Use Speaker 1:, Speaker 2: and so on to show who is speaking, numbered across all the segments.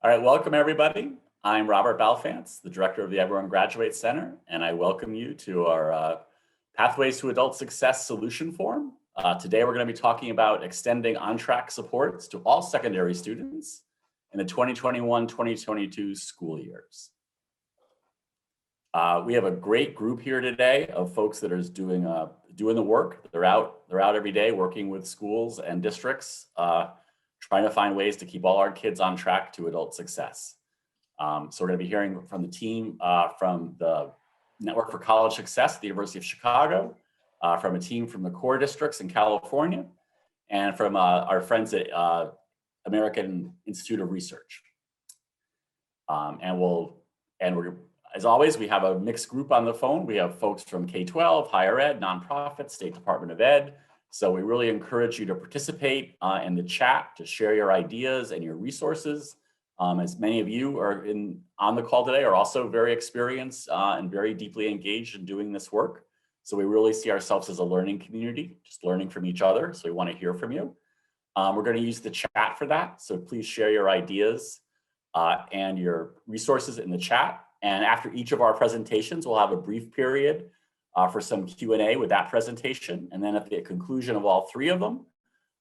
Speaker 1: All right, welcome everybody. I'm Robert Balfanz, the director of the Everyone Graduates Center, and I welcome you to our Pathways to Adult Success Solution Forum. Today we're going to be talking about extending on-track supports to all secondary students in the 2021-2022 school years. We have a great group here today of folks that are doing the work. They're out every day working with schools and districts, trying to find ways to keep all our kids on track to adult success. So we're going to be hearing from the team from the Network for College Success at the University of Chicago, from a team from the core districts in California, and from our friends at American Institute of Research. As always, we have a mixed group on the phone. We have folks from K-12, higher ed, nonprofits, State Department of Ed. So we really encourage you to participate in the chat, to share your ideas and your resources. As many of you are on the call today are also very experienced and very deeply engaged in doing this work. So we really see ourselves as a learning community, just learning from each other. So we want to hear from you. We're going to use the chat for that. So please share your ideas and your resources in the chat. And after each of our presentations, we'll have a brief period for some Q&A with that presentation. And then at the conclusion of all three of them,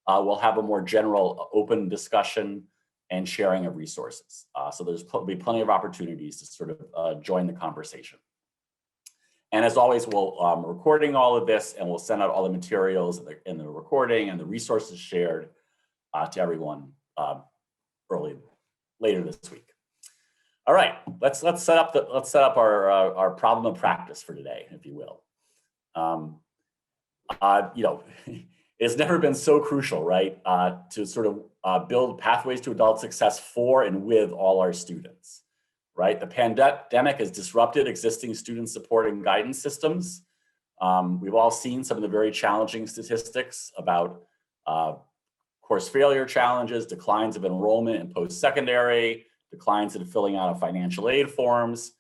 Speaker 1: we'll have a more general open discussion and sharing of resources. So there's be plenty of opportunities to sort of join the conversation. And as always, we'll recording all of this, and we'll send out all the materials in the recording and the resources shared to everyone later this week. All right, let's set up our problem of practice for today, if you will. It's never been so crucial, right, to sort of build pathways to adult success for and with all our students, right? The pandemic has disrupted existing student support and guidance systems. We've all seen some of the very challenging statistics about course failure challenges, declines of enrollment in post-secondary, declines in filling out of financial aid forms,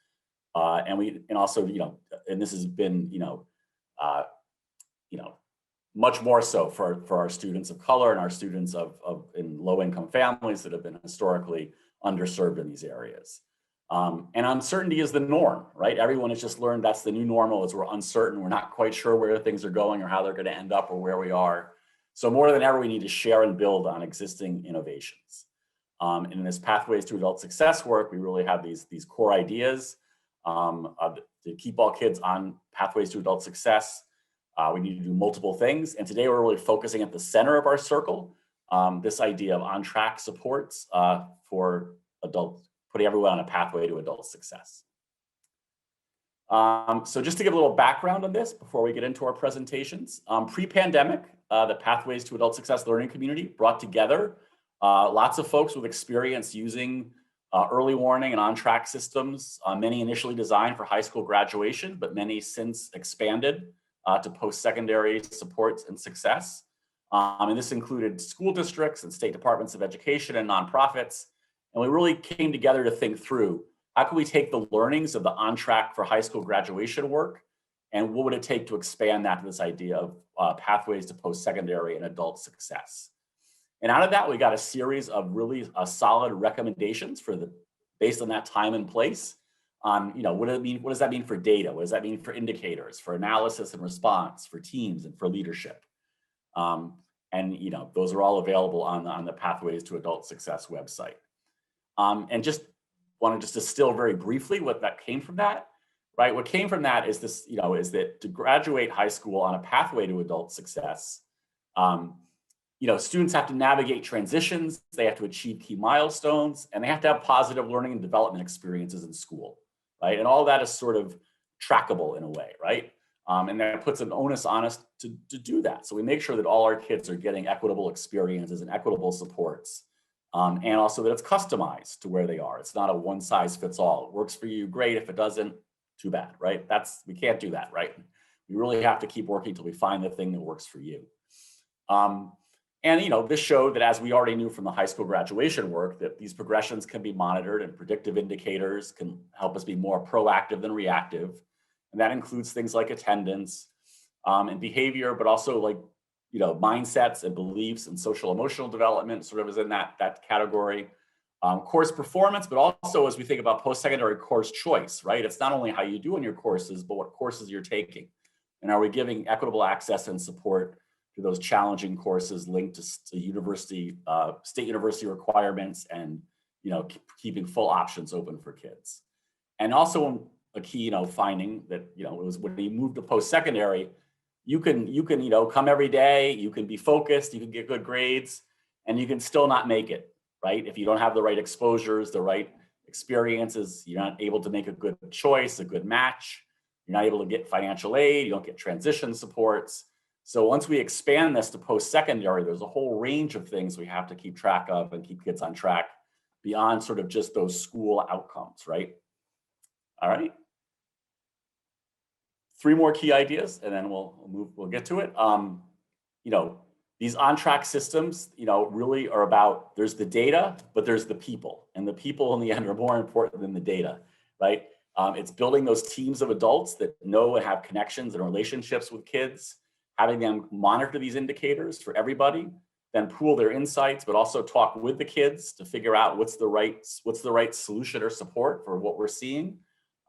Speaker 1: and also this has been much more so for our students of color and our students in low-income families that have been historically underserved in these areas. And uncertainty is the norm, right? Everyone has just learned that's the new normal, is we're uncertain, we're not quite sure where things are going or how they're going to end up or where we are. So more than ever, we need to share and build on existing innovations. And in this Pathways to Adult Success work, we really have these core ideas to keep all kids on pathways to adult success. We need to do multiple things. And today we're really focusing at the center of our circle, this idea of on-track supports for adults, putting everyone on a pathway to adult success. So just to give a little background on this before we get into our presentations, pre-pandemic, the Pathways to Adult Success learning community brought together lots of folks with experience using early warning and on-track systems, many initially designed for high school graduation, but many since expanded to post-secondary supports and success. And this included school districts and state departments of education and nonprofits. And we really came together to think through, how can we take the learnings of the on-track for high school graduation work, and what would it take to expand that to this idea of pathways to post-secondary and adult success? And out of that, we got a series of really solid recommendations based on that time and place on, what does that mean for data? What does that mean for indicators, for analysis and response, for teams, and for leadership? Those are all available on the Pathways to Adult Success website. And just wanted to distill very briefly what that came from that, right? What came from that is this, is that to graduate high school on a pathway to adult success, students have to navigate transitions, they have to achieve key milestones, and they have to have positive learning and development experiences in school, right? And all that is sort of trackable in a way, right? And that puts an onus on us to do that. So we make sure that all our kids are getting equitable experiences and equitable supports, and also that it's customized to where they are. It's not a one size fits all. It works for you, great. If it doesn't, too bad, right? We can't do that, right? We really have to keep working till we find the thing that works for you. This showed that, as we already knew from the high school graduation work, that these progressions can be monitored, and predictive indicators can help us be more proactive than reactive. And that includes things like attendance and behavior, but also like, mindsets and beliefs and social emotional development sort of is in that category. course performance, but also as we think about post-secondary course choice, right? It's not only how you do in your courses, but what courses you're taking. And are we giving equitable access and support to those challenging courses linked to university, state university requirements, and keeping full options open for kids. And also a key finding that it was when you move to post-secondary, you can come every day, you can be focused, you can get good grades, and you can still not make it. Right? If you don't have the right exposures, the right experiences, you're not able to make a good choice, a good match. You're not able to get financial aid. You don't get transition supports. So once we expand this to post-secondary, there's a whole range of things we have to keep track of and keep kids on track beyond sort of just those school outcomes, right? All right. 3 more key ideas, and then we'll get to it. These on-track systems, really are about, there's the data, but there's the people. And the people in the end are more important than the data, right? It's building those teams of adults that know and have connections and relationships with kids, having them monitor these indicators for everybody, then pool their insights, but also talk with the kids to figure out what's the right solution or support for what we're seeing.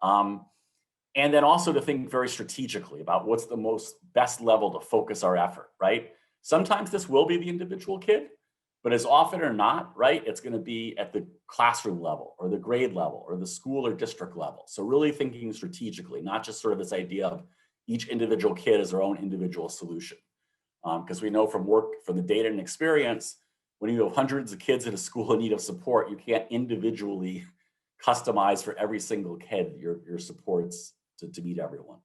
Speaker 1: And then also to think very strategically about what's the best level to focus our effort, right? Sometimes this will be the individual kid, but as often or not, right, it's going to be at the classroom level or the grade level or the school or district level. So really thinking strategically, not just sort of this idea of each individual kid as their own individual solution. Because we know from the data and experience, when you have hundreds of kids in a school in need of support, you can't individually customize for every single kid your supports to meet everyone.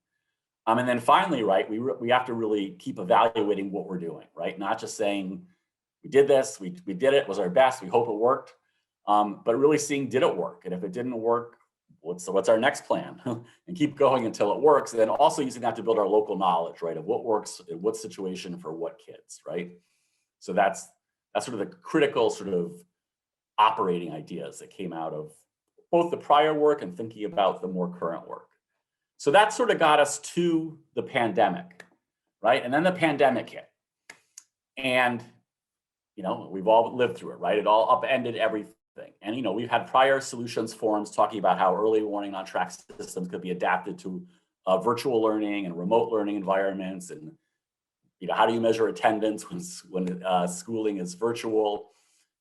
Speaker 1: And then finally, right, we have to really keep evaluating what we're doing, right? Not just saying, we did this, we did it, was our best, we hope it worked, but really seeing, did it work? And if it didn't work, what's our next plan? And keep going until it works. And then also using that to build our local knowledge, right, of what works in what situation for what kids, right? So that's sort of the critical sort of operating ideas that came out of both the prior work and thinking about the more current work. So that sort of got us to the pandemic, right? And then the pandemic hit. And, we've all lived through it, right? It all upended everything. And, we've had prior solutions forums talking about how early warning on-track systems could be adapted to virtual learning and remote learning environments. And, how do you measure attendance when schooling is virtual?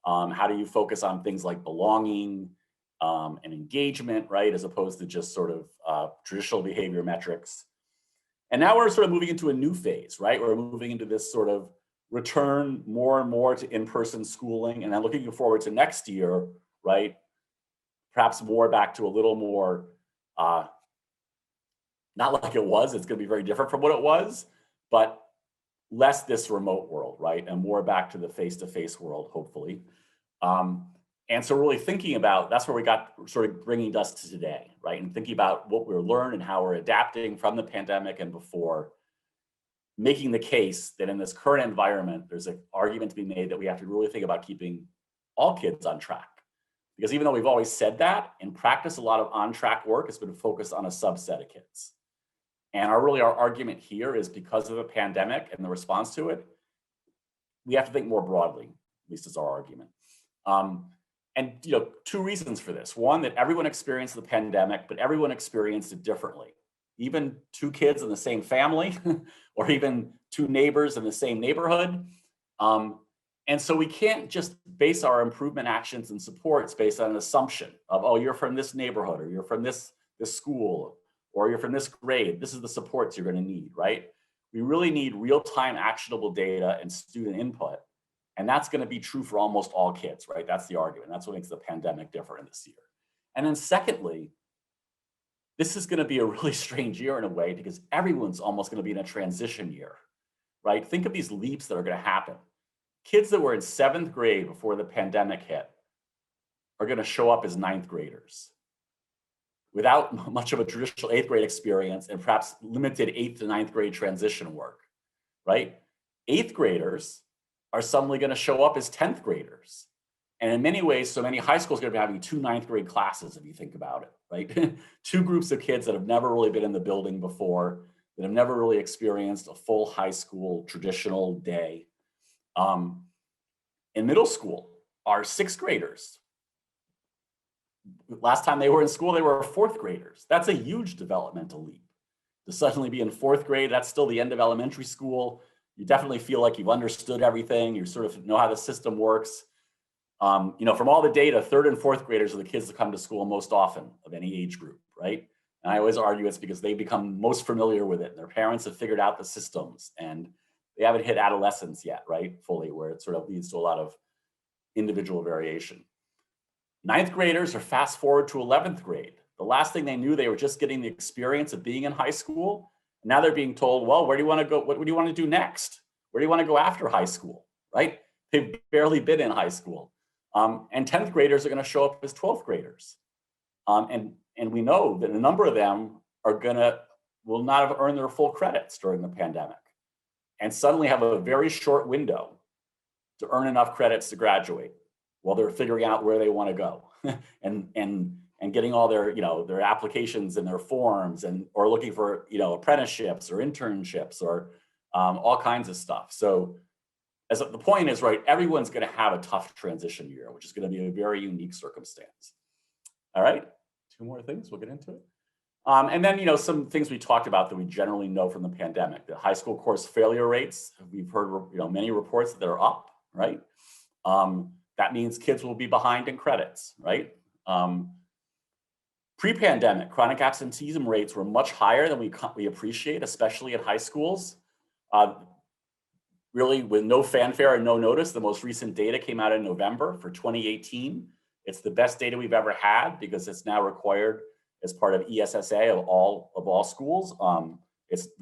Speaker 1: How do you focus on things like belonging and engagement, right? As opposed to just sort of traditional behavior metrics. And now we're sort of moving into a new phase, right? We're moving into this sort of return more and more to in-person schooling, and then looking forward to next year, right? Perhaps more back to a little more, not like it was, it's gonna be very different from what it was, but less this remote world, right? And more back to the face-to-face world, hopefully. And so really thinking about, that's where we got sort of bringing us to today, right? And thinking about what we're learning and how we're adapting from the pandemic and before, making the case that in this current environment, there's an argument to be made that we have to really think about keeping all kids on track. Because even though we've always said that, in practice, a lot of on-track work has been focused on a subset of kids. And our argument here is because of the pandemic and the response to it, we have to think more broadly, at least is our argument. And 2 reasons for this. One, that everyone experienced the pandemic, but everyone experienced it differently. Even 2 kids in the same family, or even 2 neighbors in the same neighborhood. And so we can't just base our improvement actions and supports based on an assumption of, oh, you're from this neighborhood, or you're from this school, or you're from this grade. This is the supports you're going to need, right? We really need real-time actionable data and student input. And that's going to be true for almost all kids, right? That's the argument. That's what makes the pandemic different this year. And then secondly, this is going to be a really strange year in a way because everyone's almost going to be in a transition year, right? Think of these leaps that are going to happen. Kids that were in 7th grade before the pandemic hit are going to show up as 9th graders without much of a traditional 8th grade experience and perhaps limited 8th to 9th grade transition work, right? 8th graders are suddenly going to show up as 10th graders. And in many ways, so many high schools are going to be having 2 9th grade classes, if you think about it, right? 2 groups of kids that have never really been in the building before, that have never really experienced a full high school traditional day. In middle school, our 6th graders last time they were in school, they were fourth graders. That's a huge developmental leap. To suddenly be in fourth grade, that's still the end of elementary school. You definitely feel like you've understood everything. You sort of know how the system works. From all the data, third and fourth graders are the kids that come to school most often of any age group, right? And I always argue it's because they become most familiar with it. Their parents have figured out the systems and they haven't hit adolescence yet, right? Fully, where it sort of leads to a lot of individual variation. Ninth graders are fast forward to 11th grade. The last thing they knew, they were just getting the experience of being in high school. Now they're being told, well, where do you want to go? What do you want to do next? Where do you want to go after high school, right? They've barely been in high school. And 10th graders are going to show up as 12th graders. And we know that a number of them will not have earned their full credits during the pandemic and suddenly have a very short window to earn enough credits to graduate while they're figuring out where they want to go and getting all their applications and their forms or looking for apprenticeships or internships or all kinds of stuff. So the point is, right, everyone's going to have a tough transition year, which is going to be a very unique circumstance. All right, 2 more things, we'll get into it. And then, some things we talked about that we generally know from the pandemic, the high school course failure rates. We've heard, many reports that are up, right? That means kids will be behind in credits, right? Pre-pandemic, chronic absenteeism rates were much higher than we appreciate, especially at high schools. Really, with no fanfare and no notice, the most recent data came out in November for 2018. It's the best data we've ever had because it's now required as part of ESSA of all schools.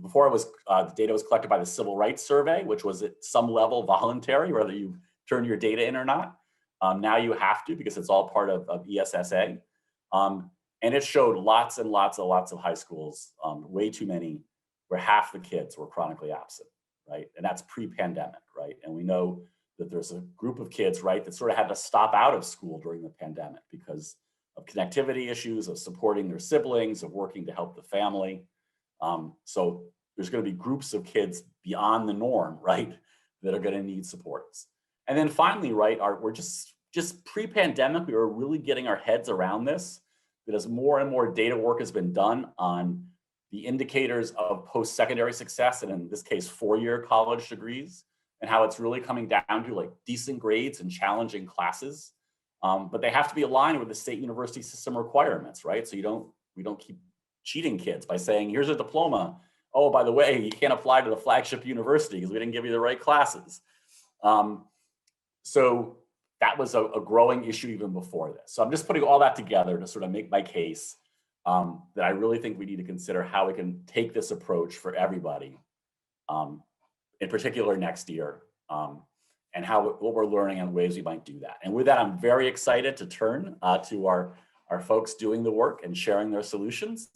Speaker 1: Before the data was collected by the Civil Rights Survey, which was at some level voluntary, whether you turn your data in or not. Now you have to because it's all part of ESSA. And it showed lots and lots of high schools, way too many, where half the kids were chronically absent, right? And that's pre-pandemic, right? And we know that there's a group of kids, right, that sort of had to stop out of school during the pandemic because of connectivity issues, of supporting their siblings, of working to help the family. So there's going to be groups of kids beyond the norm, right, that are going to need supports. And then finally, right, we're just pre-pandemic, we were really getting our heads around this, that as more and more data work has been done on the indicators of post-secondary success, and in this case, 4-year college degrees, and how it's really coming down to like decent grades and challenging classes. But they have to be aligned with the state university system requirements, right? So we don't keep cheating kids by saying, here's a diploma. Oh, by the way, you can't apply to the flagship university because we didn't give you the right classes. So that was a growing issue even before this. So I'm just putting all that together to sort of make my case that I really think we need to consider how we can take this approach for everybody, in particular next year, and what we're learning and ways we might do that. And with that, I'm very excited to turn to our folks doing the work and sharing their solutions.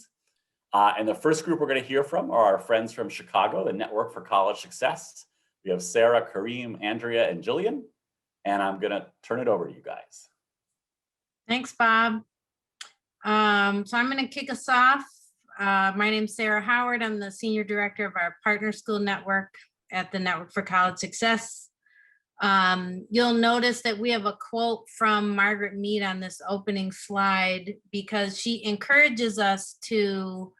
Speaker 1: And the first group we're going to hear from are our friends from Chicago, the Network for College Success. We have Sarah, Kareem, Andrea, and Jillian. And I'm going to turn it over to you guys.
Speaker 2: Thanks, Bob. So I'm going to kick us off. My name's Sarah Howard. I'm the Senior Director of our Partner School Network at the Network for College Success. You'll notice that we have a quote from Margaret Mead on this opening slide because she encourages us to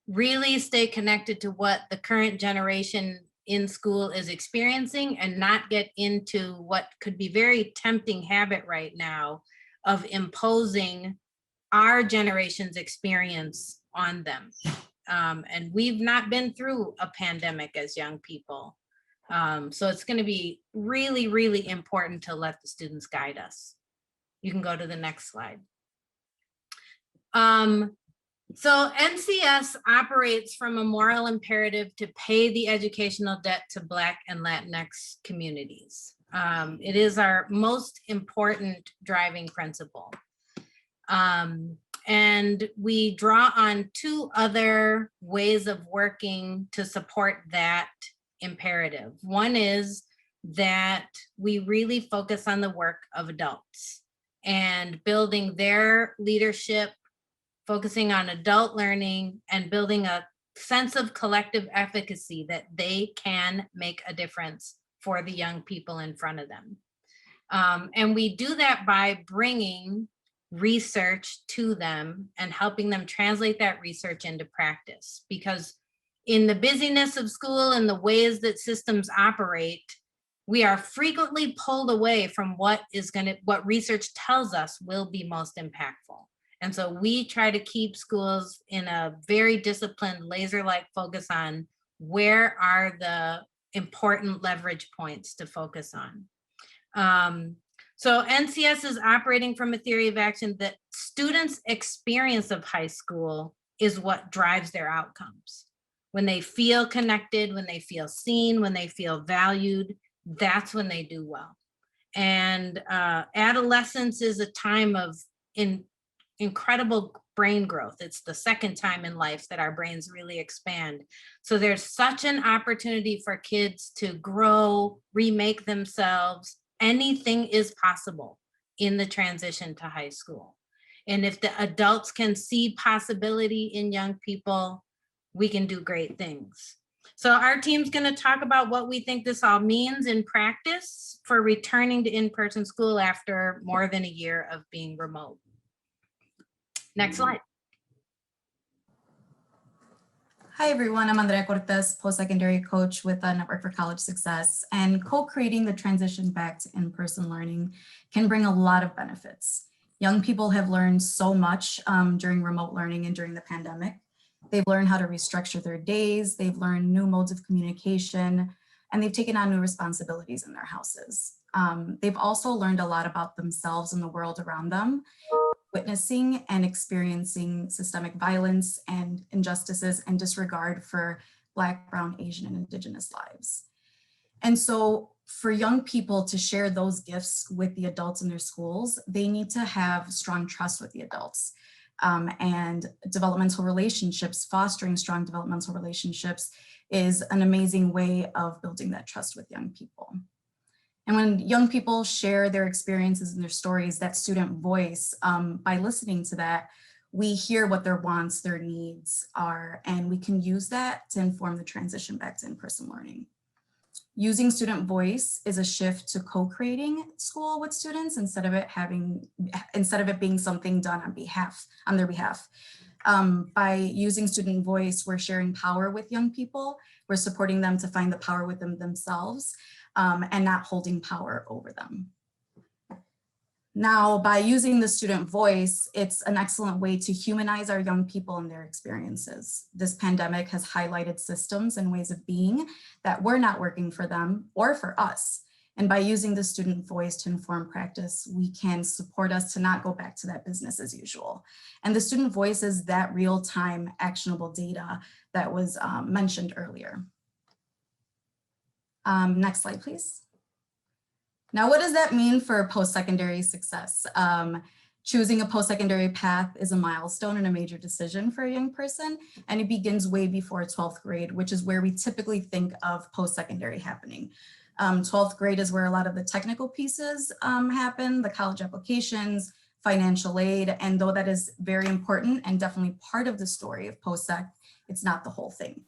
Speaker 2: really stay connected to what the current generation in school is experiencing and not get into what could be very tempting habit right now of imposing our generation's experience on them. And we've not been through a pandemic as young people. So it's going to be really, really important to let the students guide us. You can go to the next slide. So NCS operates from a moral imperative to pay the educational debt to Black and Latinx communities. It is our most important driving principle. And we draw on 2 other ways of working to support that imperative. One is that we really focus on the work of adults and building their leadership, focusing on adult learning and building a sense of collective efficacy that they can make a difference for the young people in front of them. And we do that by bringing research to them and helping them translate that research into practice. Because in the busyness of school and the ways that systems operate, we are frequently pulled away from what research tells us will be most impactful. And so we try to keep schools in a very disciplined, laser-like focus on where are the important leverage points to focus on. So NCS is operating from a theory of action that students' experience of high school is what drives their outcomes. When they feel connected, when they feel seen, when they feel valued, that's when they do well. And adolescence is a time of incredible brain growth. It's the second time in life that our brains really expand. So there's such an opportunity for kids to grow, remake themselves. Anything is possible in the transition to high school. And if the adults can see possibility in young people, we can do great things. So our team's going to talk about what we think this all means in practice for returning to in-person school after more than a year of being remote. Next slide.
Speaker 3: Hi, everyone. I'm Andrea Cortes, post-secondary coach with the Network for College Success. And co-creating the transition back to in-person learning can bring a lot of benefits. Young people have learned so much during remote learning and during the pandemic. They've learned how to restructure their days. They've learned new modes of communication, and they've taken on new responsibilities in their houses. They've also learned a lot about themselves and the world around them, witnessing and experiencing systemic violence and injustices and disregard for Black, Brown, Asian, and Indigenous lives. And so for young people to share those gifts with the adults in their schools, they need to have strong trust with the adults. And developmental relationships, fostering strong developmental relationships is an amazing way of building that trust with young people. And when young people share their experiences and their stories, that student voice, by listening to that, we hear what their wants, their needs are, and we can use that to inform the transition back to in-person learning. Using student voice is a shift to co-creating school with students instead of it being something done on their behalf. By using student voice, we're sharing power with young people. We're supporting them to find the power within themselves and not holding power over them. Now, by using the student voice, it's an excellent way to humanize our young people and their experiences. This pandemic has highlighted systems and ways of being that were not working for them or for us. And by using the student voice to inform practice, we can support us to not go back to that business as usual. And the student voice is that real-time actionable data that was mentioned earlier. Next slide, please. Now, what does that mean for post-secondary success? Choosing a post-secondary path is a milestone and a major decision for a young person, and it begins way before 12th grade, which is where we typically think of post-secondary happening. 12th grade is where a lot of the technical pieces happen, the college applications, financial aid, and though that is very important and definitely part of the story of post-sec, it's not the whole thing.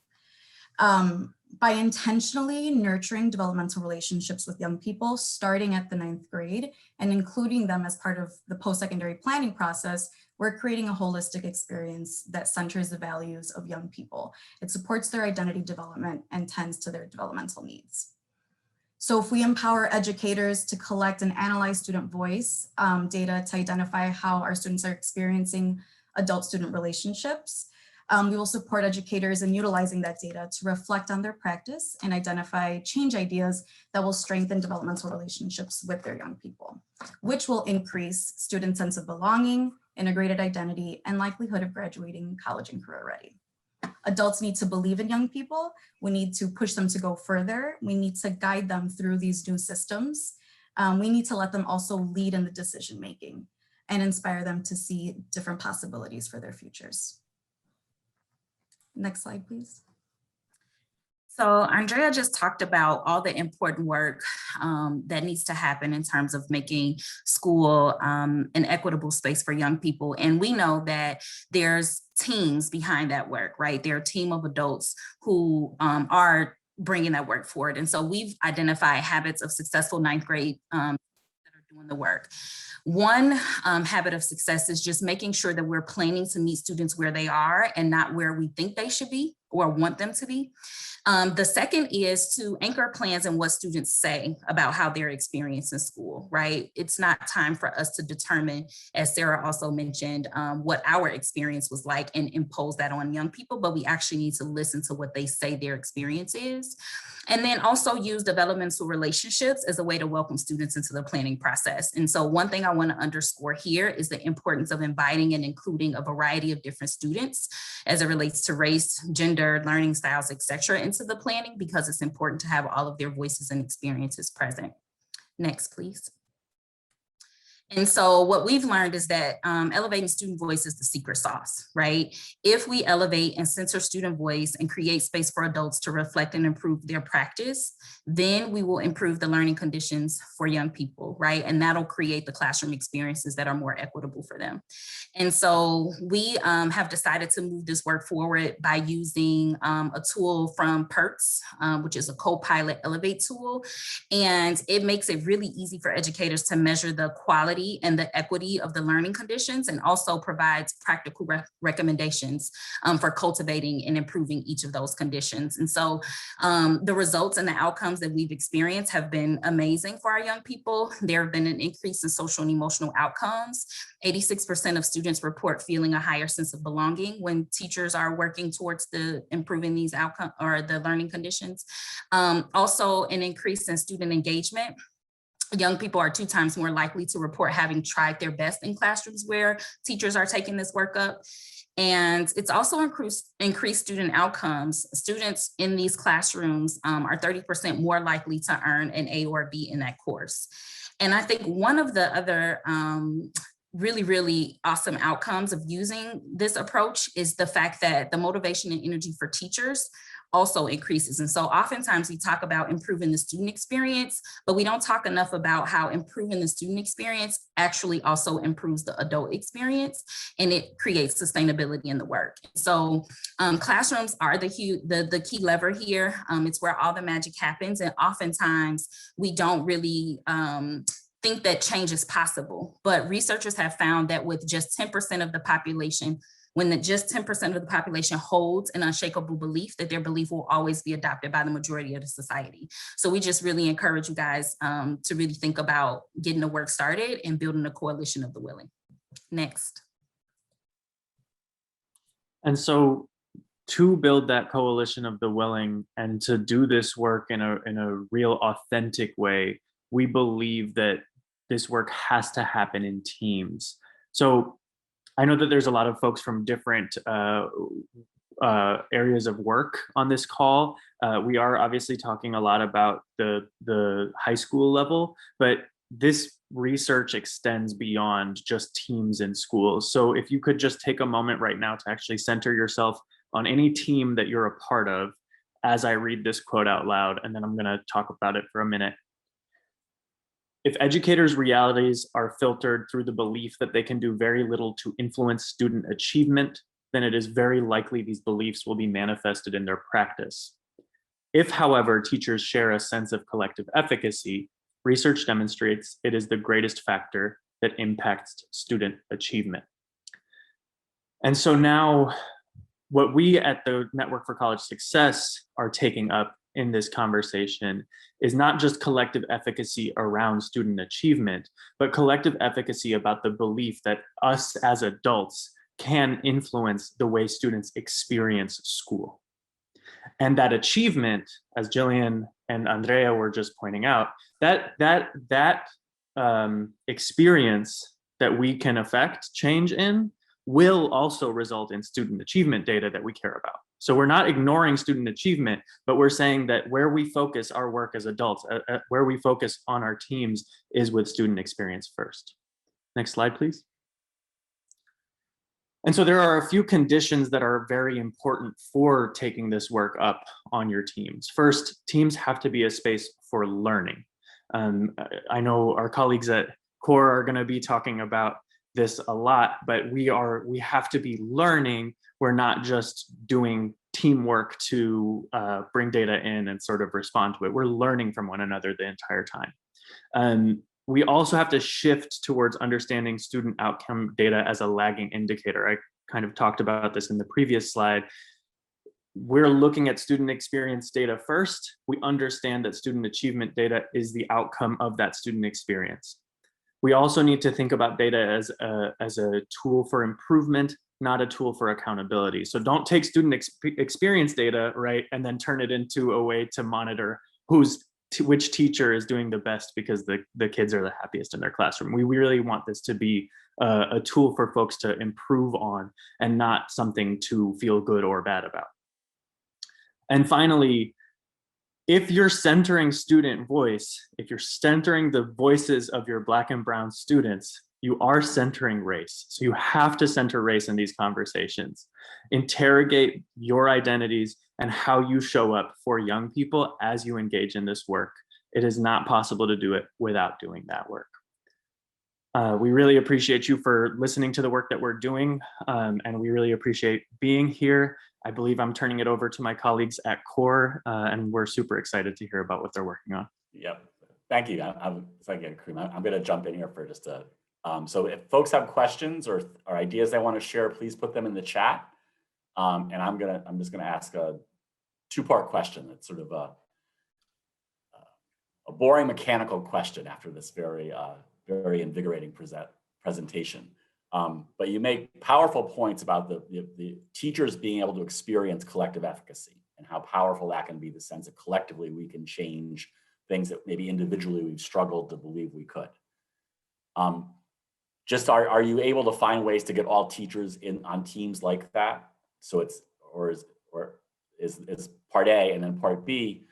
Speaker 3: By intentionally nurturing developmental relationships with young people starting at the 9th grade and including them as part of the post-secondary planning process, we're creating a holistic experience that centers the values of young people. It supports their identity development and tends to their developmental needs. So if we empower educators to collect and analyze student voice data to identify how our students are experiencing adult-student relationships, we will support educators in utilizing that data to reflect on their practice and identify change ideas that will strengthen developmental relationships with their young people, which will increase student sense of belonging, integrated identity, and likelihood of graduating college and career ready. Adults need to believe in young people. We need to push them to go further. We need to guide them through these new systems. We need to let them also lead in the decision making and inspire them to see different possibilities for their futures. Next slide, please.
Speaker 4: So Andrea just talked about all the important work that needs to happen in terms of making school an equitable space for young people. And we know that there's teams behind that work, right? There are a team of adults who are bringing that work forward. And so we've identified habits of successful 9th grade that are doing the work. One habit of success is just making sure that we're planning to meet students where they are and not where we think they should be or want them to be. The second is to anchor plans in what students say about how they're experiencing school, right? It's not time for us to determine, as Sarah also mentioned, what our experience was like and impose that on young people, but we actually need to listen to what they say their experience is. And then also use developmental relationships as a way to welcome students into the planning process. And so one thing I want to underscore here is the importance of inviting and including a variety of different students as it relates to race, gender, learning styles, etc., into the planning, because it's important to have all of their voices and experiences present. Next, please. And so what we've learned is that elevating student voice is the secret sauce, right? If we elevate and center student voice and create space for adults to reflect and improve their practice, then we will improve the learning conditions for young people, right? And that'll create the classroom experiences that are more equitable for them. And so we have decided to move this work forward by using a tool from PERTS, which is a co-pilot elevate tool. And it makes it really easy for educators to measure the quality and the equity of the learning conditions, and also provides practical recommendations for cultivating and improving each of those conditions. And so the results and the outcomes that we've experienced have been amazing for our young people. There have been an increase in social and emotional outcomes. 86% of students report feeling a higher sense of belonging when teachers are working towards improving these outcomes or the learning conditions. Also an increase in student engagement. Young people are 2 times more likely to report having tried their best in classrooms where teachers are taking this work up. And it's also increased student outcomes. Students in these classrooms are 30% more likely to earn an A or B in that course. And I think one of the other really awesome outcomes of using this approach is the fact that the motivation and energy for teachers also increases. And so oftentimes we talk about improving the student experience, but we don't talk enough about how improving the student experience actually also improves the adult experience, and it creates sustainability in the work. So classrooms are the key lever here. It's where all the magic happens. And oftentimes we don't really think that change is possible, but researchers have found that with just 10% of the population, when just 10% of the population holds an unshakable belief, that their belief will always be adopted by the majority of the society. So we just really encourage you guys to really think about getting the work started and building a coalition of the willing. Next.
Speaker 5: And so to build that coalition of the willing and to do this work in a real authentic way, we believe that this work has to happen in teams. So I know that there's a lot of folks from different areas of work on this call. We are obviously talking a lot about the high school level, but this research extends beyond just teams in schools. So if you could just take a moment right now to actually center yourself on any team that you're a part of as I read this quote out loud, and then I'm going to talk about it for a minute. If educators' realities are filtered through the belief that they can do very little to influence student achievement, then it is very likely these beliefs will be manifested in their practice. If, however, teachers share a sense of collective efficacy, research demonstrates it is the greatest factor that impacts student achievement. And so now, what we at the Network for College Success are taking up in this conversation is not just collective efficacy around student achievement, but collective efficacy about the belief that us as adults can influence the way students experience school. And that achievement, as Jillian and Andrea were just pointing out, that experience that we can affect change in will also result in student achievement data that we care about. So we're not ignoring student achievement, but we're saying that where we focus our work as adults, where we focus on our teams is with student experience first. Next slide, please. And so there are a few conditions that are very important for taking this work up on your teams. First, teams have to be a space for learning. I know our colleagues at CORE are going to be talking about this a lot, but we have to be learning. We're not just doing teamwork to bring data in and sort of respond to it. We're learning from one another the entire time. We also have to shift towards understanding student outcome data as a lagging indicator. I kind of talked about this in the previous slide. We're looking at student experience data first. We understand that student achievement data is the outcome of that student experience. We also need to think about data as a tool for improvement, not a tool for accountability. So don't take student experience data, right, and then turn it into a way to monitor which teacher is doing the best because the kids are the happiest in their classroom. We really want this to be a tool for folks to improve on and not something to feel good or bad about. And finally, if you're centering student voice, if you're centering the voices of your Black and brown students, you are centering race. So you have to center race in these conversations. Interrogate your identities and how you show up for young people as you engage in this work. It is not possible to do it without doing that work. We really appreciate you for listening to the work that we're doing, and we really appreciate being here. I believe I'm turning it over to my colleagues at CORE, and we're super excited to hear about what they're working on.
Speaker 1: Yep. Thank you. Thank you, Kareem. I'm going to jump in here for just a, so if folks have questions or ideas they want to share, please put them in the chat. And I'm just going to ask a two-part question. That's sort of a boring mechanical question after this very invigorating presentation. But you make powerful points about the teachers being able to experience collective efficacy and how powerful that can be, the sense that collectively we can change things that maybe individually we've struggled to believe we could. Just are you able to find ways to get all teachers on teams like that? So is part A, and then part B,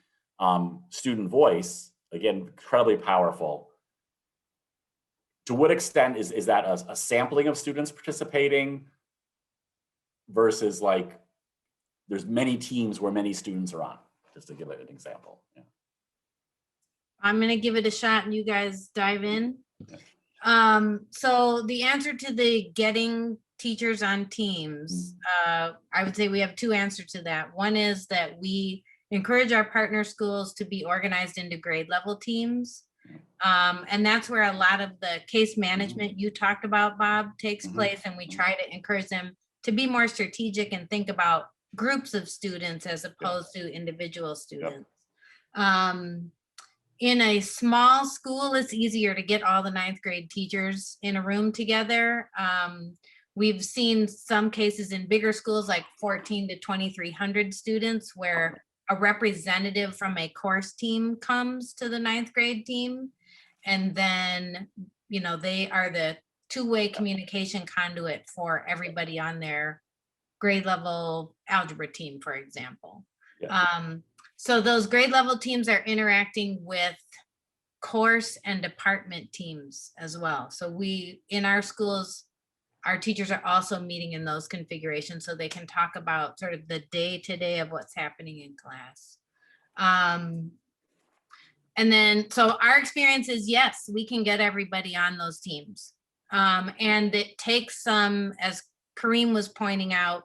Speaker 1: student voice, again, incredibly powerful. To what extent is that a sampling of students participating versus like there's many teams where many students are on, just to give it an example. Yeah.
Speaker 2: I'm going to give it a shot and you guys dive in.
Speaker 1: Okay.
Speaker 2: So the answer to the getting teachers on teams, I would say we have two answers to that. One is that we encourage our partner schools to be organized into grade level teams. And that's where a lot of the case management you talked about, Bob, takes place. And we try to encourage them to be more strategic and think about groups of students as opposed to individual students. In a small school, it's easier to get all the 9th grade teachers in a room together. We've seen some cases in bigger schools like 14 to 2,300 students where a representative from a course team comes to the 9th grade team. And then, you know, they are the two-way communication conduit for everybody on their grade level algebra team, for example. So those grade level teams are interacting with course and department teams as well. So in our schools, our teachers are also meeting in those configurations so they can talk about sort of the day-to-day of what's happening in class. And then, so our experience is, yes, we can get everybody on those teams. And it takes some, as Kareem was pointing out,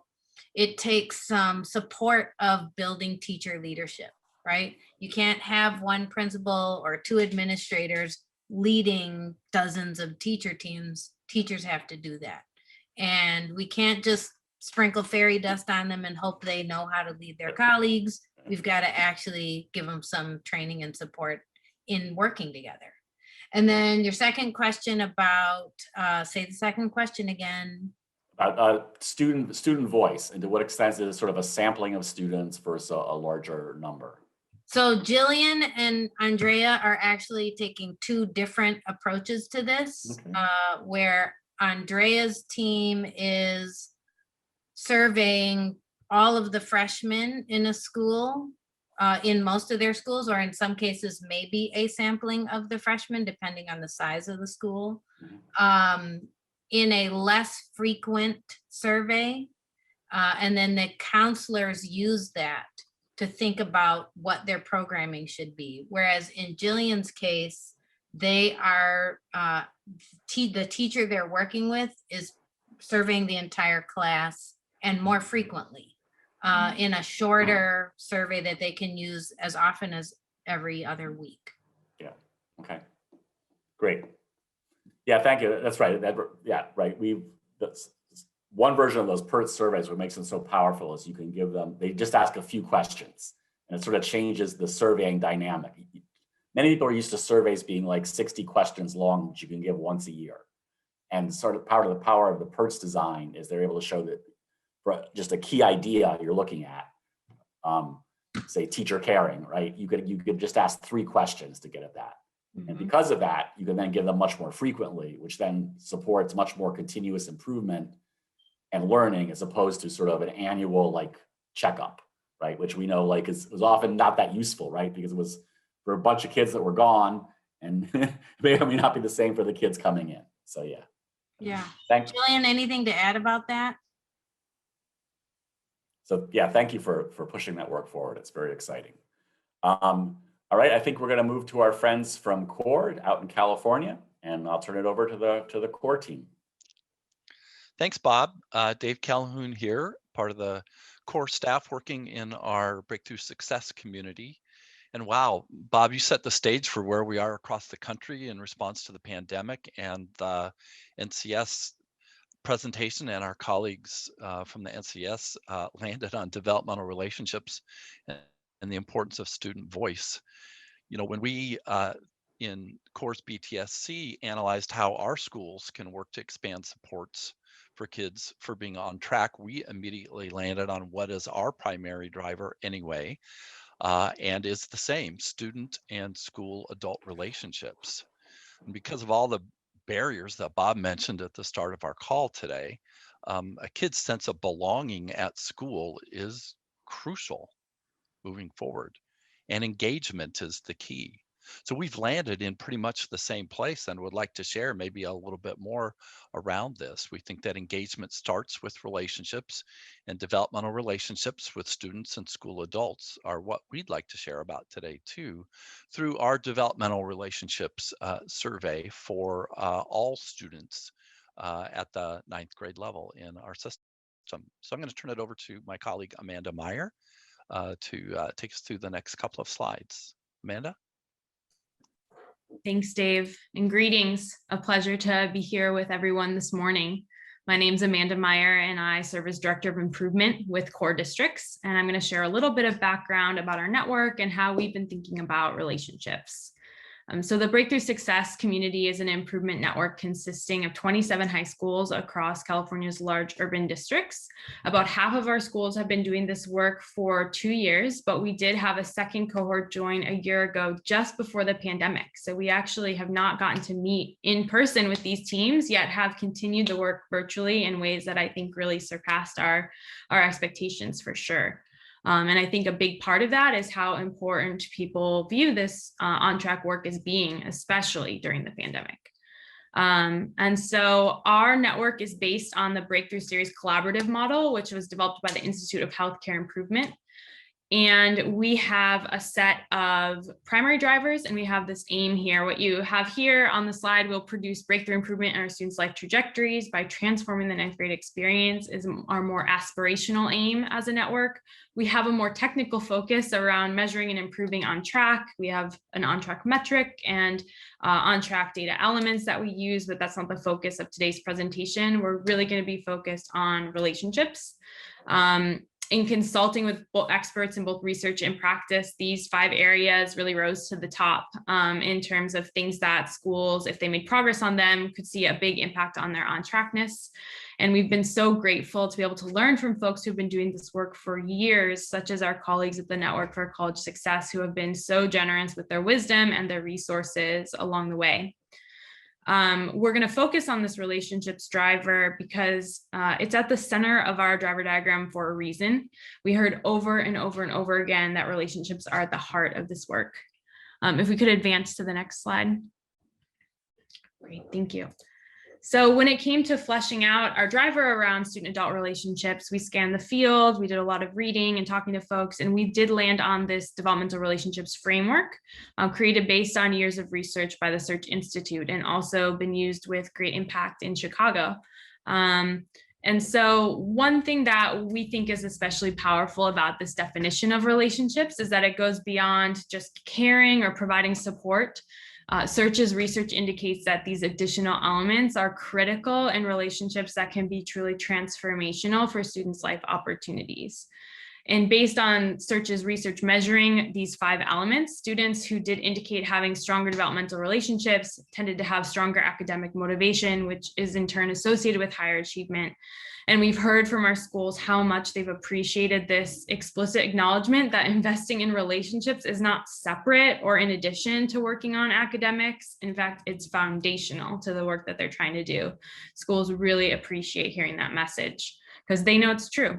Speaker 2: it takes some support of building teacher leadership, right? You can't have one principal or two administrators leading dozens of teacher teams. Teachers have to do that. And we can't just sprinkle fairy dust on them and hope they know how to lead their colleagues. We've got to actually give them some training and support in working together. And then your second question about, say the second question again.
Speaker 1: Student voice, and to what extent is it sort of a sampling of students versus a larger number?
Speaker 2: So Jillian and Andrea are actually taking two different approaches to this, where Andrea's team is surveying all of the freshmen in a school, in most of their schools, or in some cases, maybe a sampling of the freshmen, depending on the size of the school, in a less frequent survey. And then the counselors use that to think about what their programming should be. Whereas in Jillian's case, they are, the teacher they're working with is surveying the entire class and more frequently in a shorter survey that they can use as often as every other week.
Speaker 1: Yeah, okay. Great. Yeah, thank you. That's right. Yeah, right. That's one version of those PERT surveys. What makes them so powerful is you can give them, they just ask a few questions and it sort of changes the surveying dynamic. Many people are used to surveys being like 60 questions long, which you can give once a year. And sort of part of the power of the PERT's design is they're able to show that for just a key idea you're looking at, say teacher caring, right? You could just ask 3 questions to get at that. And because of that, you can then give them much more frequently, which then supports much more continuous improvement and learning as opposed to sort of an annual like checkup, right? Which we know like was often not that useful, right? Because it was for a bunch of kids that were gone and may or may not be the same for the kids coming in. So yeah.
Speaker 2: Yeah.
Speaker 1: Thanks.
Speaker 2: Jillian, anything to add about that?
Speaker 1: So yeah, thank you for pushing that work forward. It's very exciting. All right, I think we're going to move to our friends from CORE out in California, and I'll turn it over to the CORE team.
Speaker 6: Thanks, Bob. Dave Calhoun here, part of the CORE staff working in our Breakthrough Success community. And wow, Bob, you set the stage for where we are across the country in response to the pandemic, and the NCS presentation and our colleagues from the NCS landed on developmental relationships and the importance of student voice. You know, when we in CORE's BTSC analyzed how our schools can work to expand supports for kids for being on track, we immediately landed on what is our primary driver anyway, and is the same: student and school adult relationships. And because of all the barriers that Bob mentioned at the start of our call today, a kid's sense of belonging at school is crucial moving forward, and engagement is the key. So we've landed in pretty much the same place and would like to share maybe a little bit more around this. We think that engagement starts with relationships, and developmental relationships with students and school adults are what we'd like to share about today too, through our developmental relationships survey for all students at the 9th grade level in our system. So I'm going to turn it over to my colleague, Amanda Meyer, to take us through the next couple of slides. Amanda?
Speaker 7: Thanks, Dave, and greetings. A pleasure to be here with everyone this morning. My name's Amanda Meyer, and I serve as Director of Improvement with CORE Districts, and I'm going to share a little bit of background about our network and how we've been thinking about relationships. So the Breakthrough Success community is an improvement network consisting of 27 high schools across California's large urban districts. About half of our schools have been doing this work for 2 years, but we did have a second cohort join a year ago just before the pandemic. So we actually have not gotten to meet in person with these teams, yet have continued the work virtually in ways that I think really surpassed our expectations for sure. And I think a big part of that is how important people view this on-track work as being, especially during the pandemic. And so our network is based on the Breakthrough Series collaborative model, which was developed by the Institute of Healthcare Improvement. And we have a set of primary drivers, and we have this aim here. What you have here on the slide will produce breakthrough improvement in our students' life trajectories by transforming the 9th grade experience is our more aspirational aim as a network. We have a more technical focus around measuring and improving on track. We have an on-track metric and on-track data elements that we use, but that's not the focus of today's presentation. We're really going to be focused on relationships. In consulting with both experts in both research and practice, these 5 areas really rose to the top in terms of things that schools, if they made progress on them, could see a big impact on their on-trackness. And we've been so grateful to be able to learn from folks who've been doing this work for years, such as our colleagues at the Network for College Success, who have been so generous with their wisdom and their resources along the way. We're going to focus on this relationships driver because it's at the center of our driver diagram for a reason. We heard over and over and over again that relationships are at the heart of this work. If we could advance to the next slide. Great, thank you. So when it came to fleshing out our driver around student-adult relationships, we scanned the field, we did a lot of reading and talking to folks, and we did land on this developmental relationships framework created based on years of research by the Search Institute and also been used with great impact in Chicago. And so one thing that we think is especially powerful about this definition of relationships is that it goes beyond just caring or providing support. Search's research indicates that these additional elements are critical in relationships that can be truly transformational for students' life opportunities. And based on Search's research measuring these 5 elements, students who did indicate having stronger developmental relationships tended to have stronger academic motivation, which is in turn associated with higher achievement. And we've heard from our schools how much they've appreciated this explicit acknowledgement that investing in relationships is not separate or in addition to working on academics. In fact, it's foundational to the work that they're trying to do. Schools really appreciate hearing that message because they know it's true.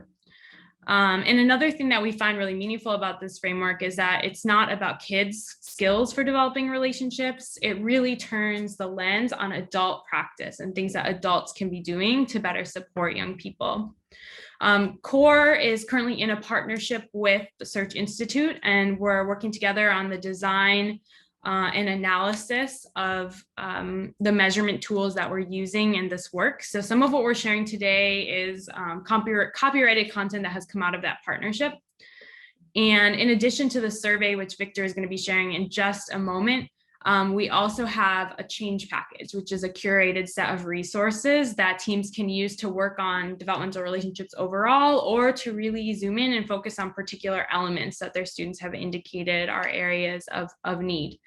Speaker 7: And another thing that we find really meaningful about this framework is that it's not about kids' skills for developing relationships. It really turns the lens on adult practice and things that adults can be doing to better support young people. CORE is currently in a partnership with the Search Institute, and we're working together on the design and analysis of the measurement tools that we're using in this work. So some of what we're sharing today is copyrighted content that has come out of that partnership. And in addition to the survey, which Victor is going to be sharing in just a moment, we also have a change package, which is a curated set of resources that teams can use to work on developmental relationships overall, or to really zoom in and focus on particular elements that their students have indicated are areas of need.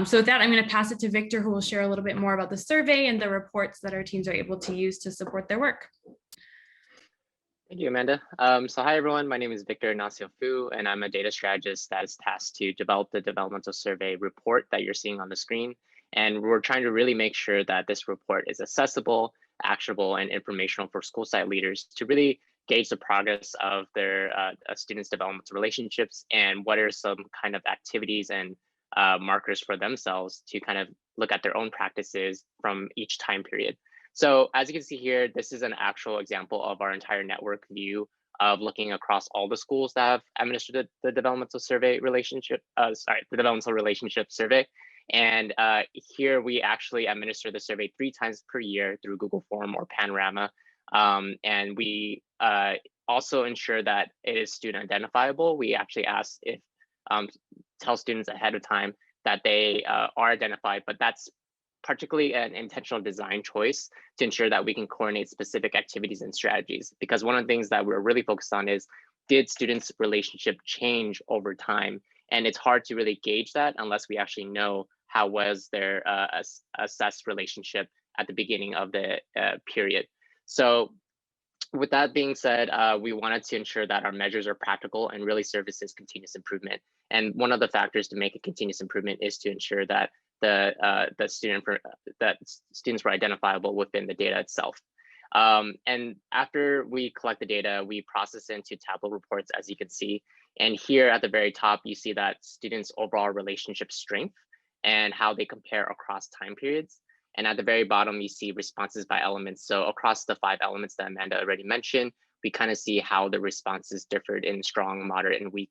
Speaker 7: So with that, I'm going to pass it to Victor, who will share a little bit more about the survey and the reports that our teams are able to use to support their work.
Speaker 8: Thank you, Amanda. So hi, everyone. My name is Victor Ignacio Fu, and I'm a data strategist that is tasked to develop the developmental survey report that you're seeing on the screen. And we're trying to really make sure that this report is accessible, actionable, and informational for school site leaders to really gauge the progress of their students' developmental relationships and what are some kind of activities and markers for themselves to kind of look at their own practices from each time period. So as you can see here, this is an actual example of our entire network view of looking across all the schools that have administered the developmental survey relationship, the developmental relationship survey. And here we actually administer the survey 3 times per year through Google Form or Panorama. And we also ensure that it is student identifiable. We actually ask if, tell students ahead of time that they are identified, but that's particularly an intentional design choice to ensure that we can coordinate specific activities and strategies. Because one of the things that we're really focused on is, did students' relationship change over time? And it's hard to really gauge that unless we actually know how was their assessed relationship at the beginning of the period. So with that being said, we wanted to ensure that our measures are practical and really services continuous improvement. And one of the factors to make a continuous improvement is to ensure that students were identifiable within the data itself. And after we collect the data, we process it into Tableau reports, as you can see. And here at the very top, you see that students' overall relationship strength and how they compare across time periods. And at the very bottom, you see responses by elements. So across the 5 elements that Amanda already mentioned, we kind of see how the responses differed in strong, moderate, and weak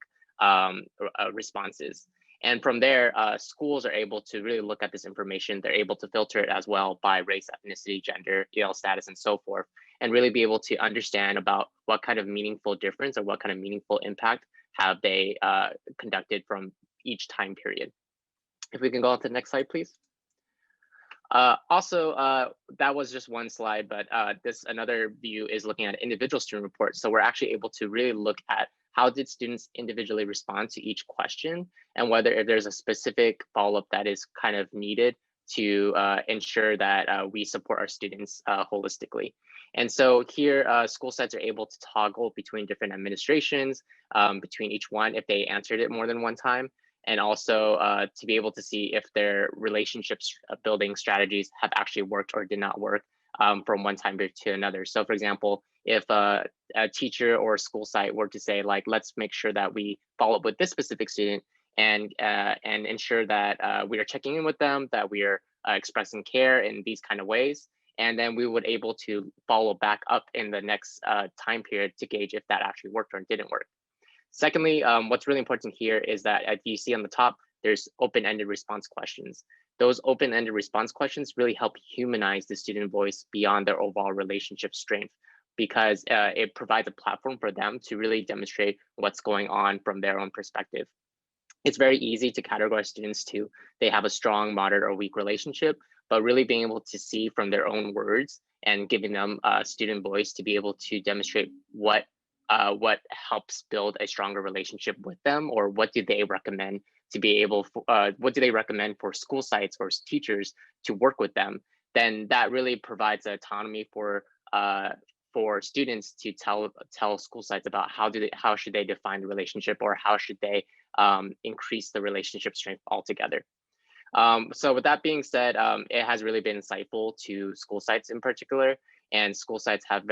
Speaker 8: responses. And from there, schools are able to really look at this information. They're able to filter it as well by race, ethnicity, gender, EL status, and so forth, and really be able to understand about what kind of meaningful difference or what kind of meaningful impact have they conducted from each time period. If we can go on to the next slide, please. Also, that was just one slide, but this another view is looking at individual student reports. So we're actually able to really look at how did students individually respond to each question, and whether if there's a specific follow-up that is kind of needed to ensure that we support our students holistically. And so here, school sites are able to toggle between different administrations, between each one if they answered it more than one time, and also to be able to see if their relationships building strategies have actually worked or did not work from one time to another. So for example, if a teacher or a school site were to say, like, let's make sure that we follow up with this specific student and ensure that we are checking in with them, that we are expressing care in these kind of ways, and then we would able to follow back up in the next time period to gauge if that actually worked or didn't work. Secondly, what's really important here is that, as you see on the top, there's open-ended response questions. Those open-ended response questions really help humanize the student voice beyond their overall relationship strength, because it provides a platform for them to really demonstrate what's going on from their own perspective. it's very easy to categorize students to they have a strong, moderate, or weak relationship, but really being able to see from their own words and giving them a student voice to be able to demonstrate what helps build a stronger relationship with them, or what do they recommend to be able, what do they recommend for school sites or teachers to work with them, then that really provides autonomy for students to tell school sites about how should they define the relationship, or how should they increase the relationship strength altogether. So with that being said, it has really been insightful to school sites in particular, and school sites have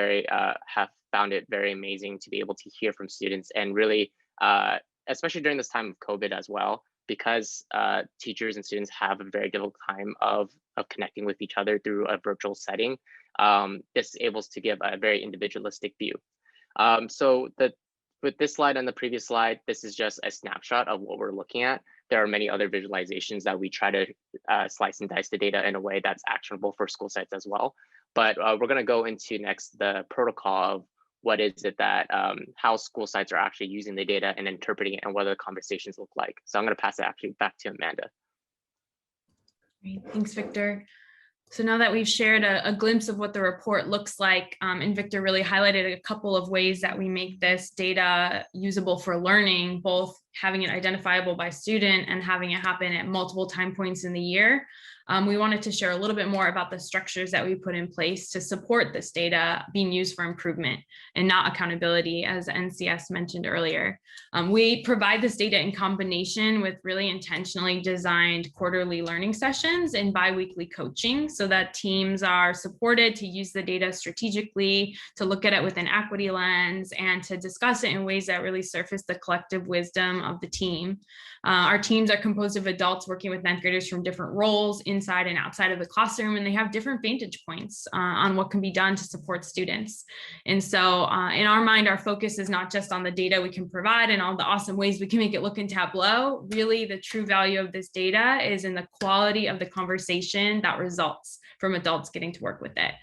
Speaker 8: found it very amazing to be able to hear from students, and really, especially during this time of COVID as well, because teachers and students have a very difficult time of connecting with each other through a virtual setting. This able to give a very individualistic view. So with this slide and the previous slide, this is just a snapshot of what we're looking at. There are many other visualizations that we try to slice and dice the data in a way that's actionable for school sites as well. But we're going to go into next the protocol of what is it that how school sites are actually using the data and interpreting it, and what the conversations look like. So I'm going to pass it actually back to Amanda.
Speaker 7: Great. Thanks, Victor. So now that we've shared a glimpse of what the report looks like, and Victor really highlighted a couple of ways that we make this data usable for learning, both having it identifiable by student and having it happen at multiple time points in the year, we wanted to share a little bit more about the structures that we put in place to support this data being used for improvement and not accountability, as NCS mentioned earlier. We provide this data in combination with really intentionally designed quarterly learning sessions and bi-weekly coaching, so that teams are supported to use the data strategically, to look at it with an equity lens, and to discuss it in ways that really surface the collective wisdom of the team. Our teams are composed of adults working with ninth graders from different roles inside and outside of the classroom, and they have different vantage points on what can be done to support students. And so in our mind, our focus is not just on the data we can provide and all the awesome ways we can make it look in Tableau. Really, the true value of this data is in the quality of the conversation that results from adults getting to work with it.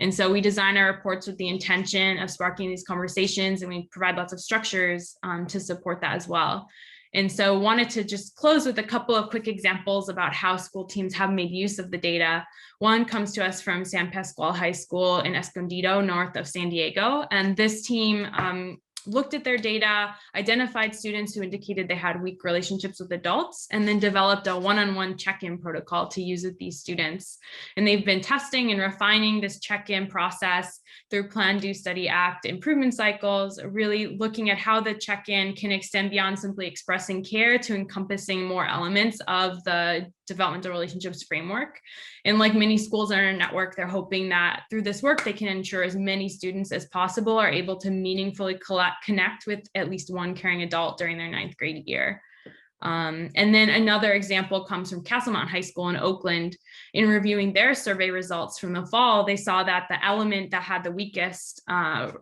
Speaker 7: And so we design our reports with the intention of sparking these conversations, and we provide lots of structures to support that as well. And so wanted to just close with a couple of quick examples about how school teams have made use of the data. One comes to us from San Pasqual High School in Escondido, north of San Diego. And this team looked at their data, identified students who indicated they had weak relationships with adults, and then developed a one-on-one check-in protocol to use with these students. And they've been testing and refining this check-in process through Plan, Do, Study, Act improvement cycles, really looking at how the check-in can extend beyond simply expressing care to encompassing more elements of the developmental relationships framework. And like many schools in our network, they're hoping that through this work, they can ensure as many students as possible are able to meaningfully connect with at least one caring adult during their ninth grade year. And then another example comes from Castlemont High School in Oakland. In reviewing their survey results from the fall, they saw that the element that had the weakest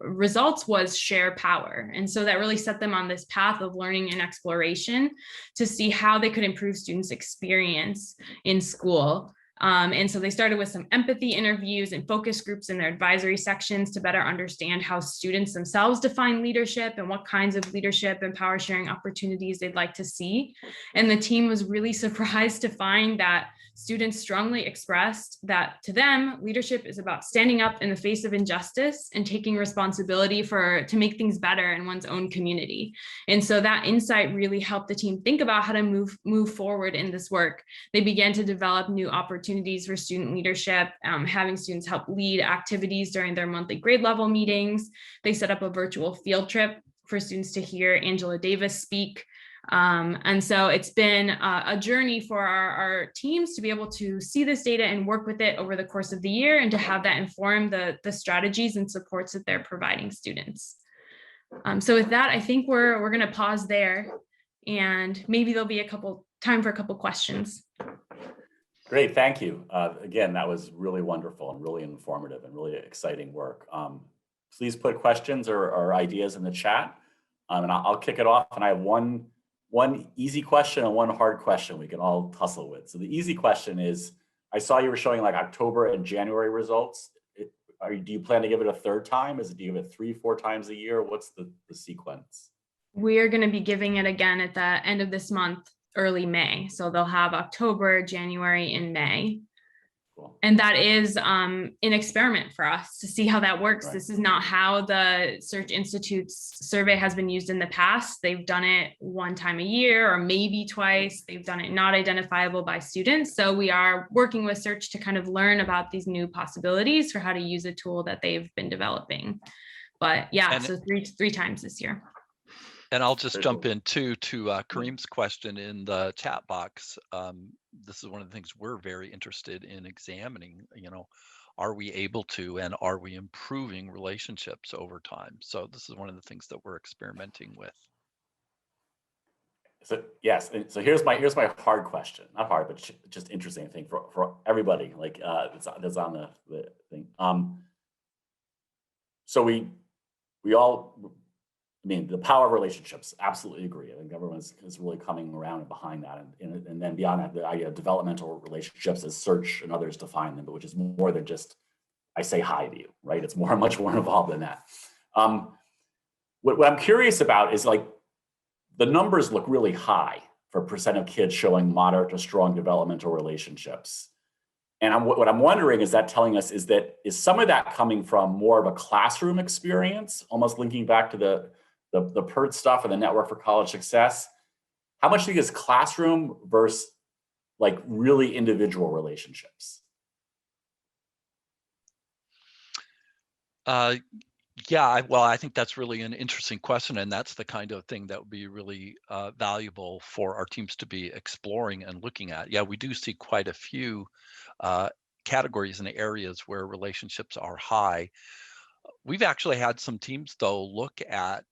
Speaker 7: results was share power. And so that really set them on this path of learning and exploration to see how they could improve students' experience in school. And so they started with some empathy interviews and focus groups in their advisory sections to better understand how students themselves define leadership and what kinds of leadership and power sharing opportunities they'd like to see. And the team was really surprised to find that students strongly expressed that to them, leadership is about standing up in the face of injustice and taking responsibility to make things better in one's own community. And so that insight really helped the team think about how to move forward in this work. They began to develop new opportunities for student leadership, having students help lead activities during their monthly grade level meetings. They set up a virtual field trip for students to hear Angela Davis speak. And so it's been a journey for our teams to be able to see this data and work with it over the course of the year, and to have that inform the strategies and supports that they're providing students. So with that, I think we're going to pause there, and maybe there'll be time for a couple questions.
Speaker 1: Great, thank you. Again, that was really wonderful and really informative and really exciting work. Please put questions or ideas in the chat, and I'll kick it off. And I have one easy question and one hard question we can all tussle with. So the easy question is, I saw you were showing like October and January results. Do you plan to give it a third time? Do you give it 3-4 times a year? What's the sequence?
Speaker 7: We're going to be giving it again at the end of this month, early May. So they'll have October, January, and May.
Speaker 1: Cool.
Speaker 7: And that is an experiment for us to see how that works.
Speaker 1: Right.
Speaker 7: This is not how the Search Institute's survey has been used in the past. They've done it one time a year or maybe twice. They've done it not identifiable by students. So we are working with Search to kind of learn about these new possibilities for how to use a tool that they've been developing. But yeah,
Speaker 6: And
Speaker 7: so three times this year.
Speaker 6: And I'll just
Speaker 1: Very
Speaker 6: jump
Speaker 1: cool.
Speaker 6: in too to Kareem's question in the chat box. This is one of the things we're very interested in examining. You know, are we able to, and are we improving relationships over time? So this is one of the things that we're experimenting with.
Speaker 1: So yes, and so here's my hard question. Not hard, but just interesting, I think, for everybody like that's on the thing. So we all, I mean, the power of relationships, absolutely agree. I think everyone is really coming around and behind that. And then beyond that, the idea of developmental relationships as Search and others define them, but which is more than just, I say hi to you, right? It's much more involved than that. What I'm curious about is like, the numbers look really high for percent of kids showing moderate to strong developmental relationships. And what I'm wondering is that telling us is some of that coming from more of a classroom experience, almost linking back to the PERT stuff and the Network for College Success? How much do you think is classroom versus like really individual relationships?
Speaker 6: Yeah, well, I think that's really an interesting question, and that's the kind of thing that would be really valuable for our teams to be exploring and looking at. Yeah, we do see quite a few categories and areas where relationships are high. We've actually had some teams, though, look at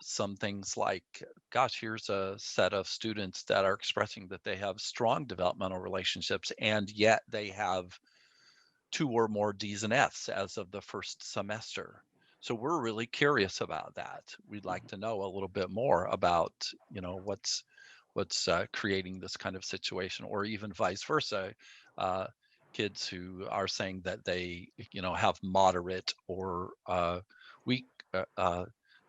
Speaker 6: some things like, gosh, here's a set of students that are expressing that they have strong developmental relationships, and yet they have 2 or more D's and F's as of the first semester. So we're really curious about that. We'd like to know a little bit more about, you know, what's creating this kind of situation, or even vice versa. Kids who are saying that they, you know, have moderate or weak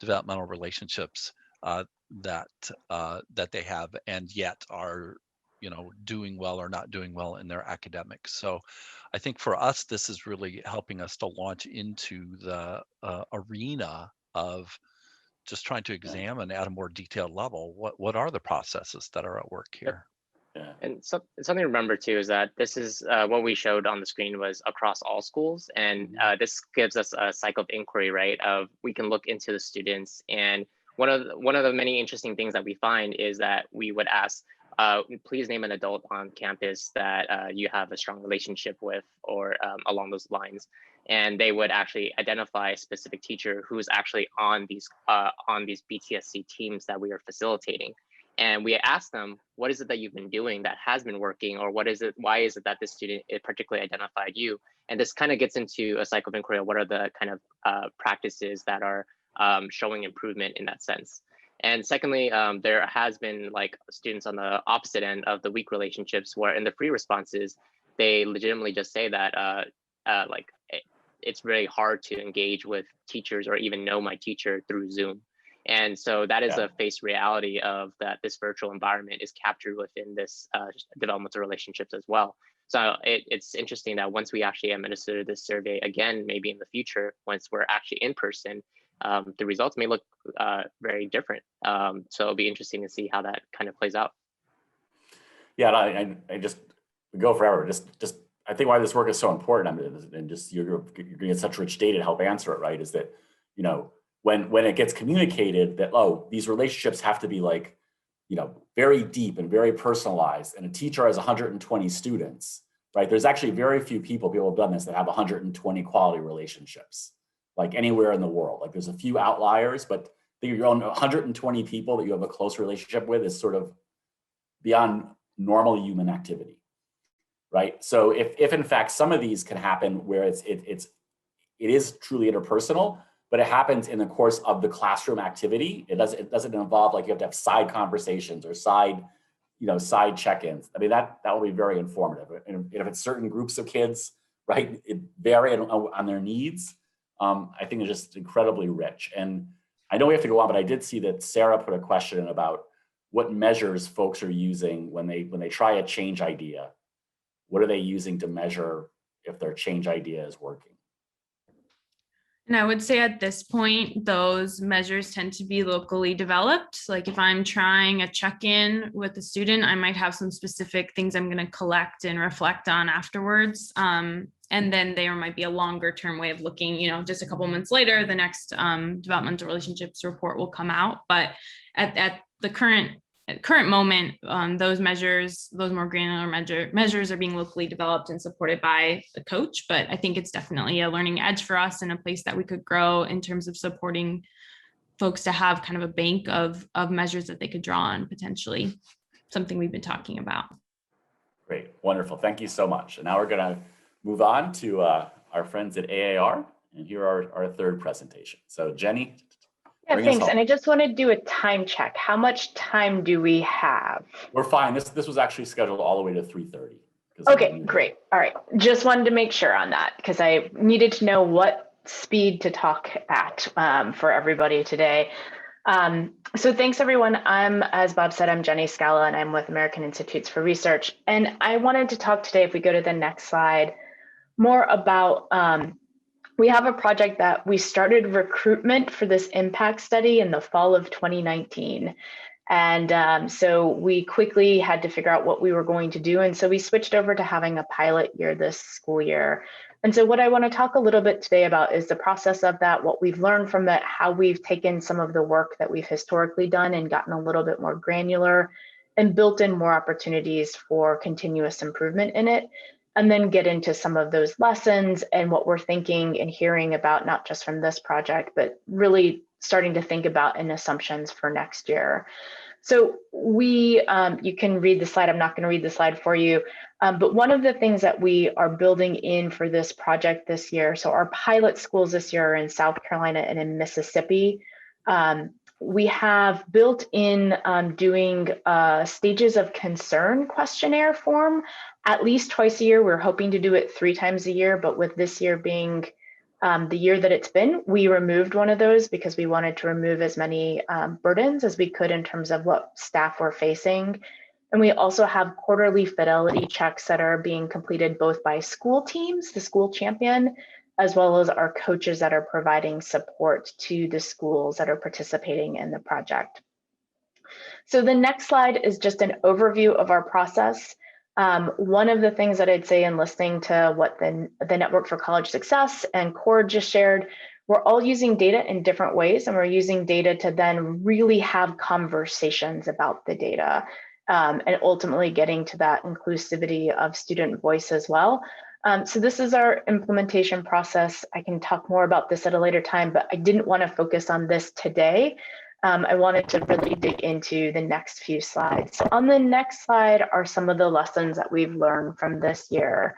Speaker 6: developmental relationships that they have, and yet are, you know, doing well or not doing well in their academics. So I think for us, this is really helping us to launch into the arena of just trying to examine at a more detailed level what are the processes that are at work here.
Speaker 1: Yeah.
Speaker 8: And something to remember too is that this is what we showed on the screen was across all schools, and this gives us a cycle of inquiry, right? Of we can look into the students, and one of the many interesting things that we find is that we would ask, please name an adult on campus that you have a strong relationship with, or along those lines, and they would actually identify a specific teacher who is actually on these BTSC teams that we are facilitating. And we asked them, what is it that you've been doing that has been working, or why is it that this student particularly identified you? And this kind of gets into a cycle of inquiry of what are the kind of practices that are showing improvement in that sense. And secondly, there has been like students on the opposite end of the weak relationships, where in the free responses, they legitimately just say that like it's very hard to engage with teachers or even know my teacher through Zoom. And so that is a face reality of that this virtual environment is captured within this developmental relationships as well. So it's interesting that once we actually administer this survey again, maybe in the future, once we're actually in person, the results may look very different. So it'll be interesting to see how that kind of plays out.
Speaker 1: Yeah, I just go forever. Just I think why this work is so important, and just you're going to get such rich data to help answer it, right? Is that, you know, when it gets communicated that, oh, these relationships have to be like, you know, very deep and very personalized, and a teacher has 120 students, right? There's actually very few people have done this that have 120 quality relationships, like anywhere in the world. Like there's a few outliers, but your own 120 people that you have a close relationship with is sort of beyond normal human activity, right? So if in fact some of these can happen where it is truly interpersonal, but it happens in the course of the classroom activity. It doesn't involve like you have to have side conversations or side check-ins. I mean, that will be very informative. And if it's certain groups of kids, right, it vary on their needs. I think it's just incredibly rich. And I know we have to go on, but I did see that Sarah put a question in about what measures folks are using when they try a change idea. What are they using to measure if their change idea is working?
Speaker 7: And I would say at this point, those measures tend to be locally developed. Like if I'm trying a check-in with a student, I might have some specific things I'm going to collect and reflect on afterwards. And then there might be a longer term way of looking, just a couple months later, the next developmental relationships report will come out. But at the current moment, those more granular measures are being locally developed and supported by the coach. But I think it's definitely a learning edge for us and a place that we could grow in terms of supporting folks to have kind of a bank of measures that they could draw on, potentially something we've been talking about.
Speaker 1: Great, wonderful. Thank you so much. And now we're going to move on to our friends at AAR. And here are our third presentation. So Jenny.
Speaker 9: Yeah, thanks. And I just want to do a time check. How much time do we have?
Speaker 1: We're fine. This was actually scheduled all the way to 3:30.
Speaker 9: Okay, great. All right. Just wanted to make sure on that because I needed to know what speed to talk at for everybody today. So thanks, everyone. As Bob said, I'm Jenny Scala, and I'm with American Institutes for Research. And I wanted to talk today, if we go to the next slide, more about we have a project that we started recruitment for this impact study in the fall of 2019. And so we quickly had to figure out what we were going to do. And so we switched over to having a pilot year this school year. And so what I want to talk a little bit today about is the process of that, what we've learned from it, how we've taken some of the work that we've historically done and gotten a little bit more granular and built in more opportunities for continuous improvement in it. And then get into some of those lessons and what we're thinking and hearing about, not just from this project, but really starting to think about in assumptions for next year. So you can read the slide. I'm not going to read the slide for you. But one of the things that we are building in for this project this year, so our pilot schools this year are in South Carolina and in Mississippi. We have built in doing stages of concern questionnaire form at least twice a year. We're hoping to do it 3 times a year, but with this year being the year that it's been, we removed one of those because we wanted to remove as many burdens as we could in terms of what staff were facing. And we also have quarterly fidelity checks that are being completed both by school teams, the school champion, as well as our coaches that are providing support to the schools that are participating in the project. So the next slide is just an overview of our process. One of the things that I'd say in listening to what the Network for College Success and CORE just shared, we're all using data in different ways, and we're using data to then really have conversations about the data and ultimately getting to that inclusivity of student voice as well. So this is our implementation process. I can talk more about this at a later time, but I didn't want to focus on this today. I wanted to really dig into the next few slides. So on the next slide are some of the lessons that we've learned from this year.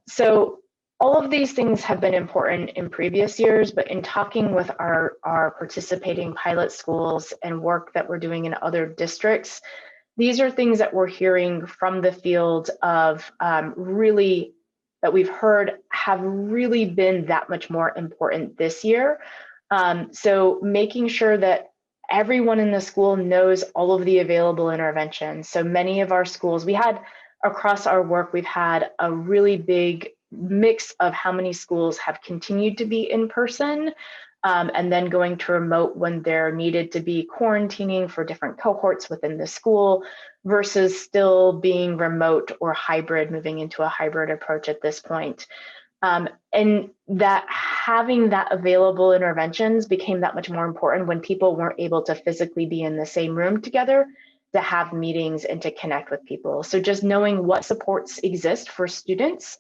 Speaker 9: So all of these things have been important in previous years, but in talking with our participating pilot schools and work that we're doing in other districts, these are things that we're hearing from the field of really that we've heard have really been that much more important this year. So making sure that everyone in the school knows all of the available interventions. So many of our schools, across our work, we've had a really big mix of how many schools have continued to be in person and then going to remote when there needed to be quarantining for different cohorts within the school versus still being remote or hybrid, moving into a hybrid approach at this point. And that having that available interventions became that much more important when people weren't able to physically be in the same room together to have meetings and to connect with people. So just knowing what supports exist for students,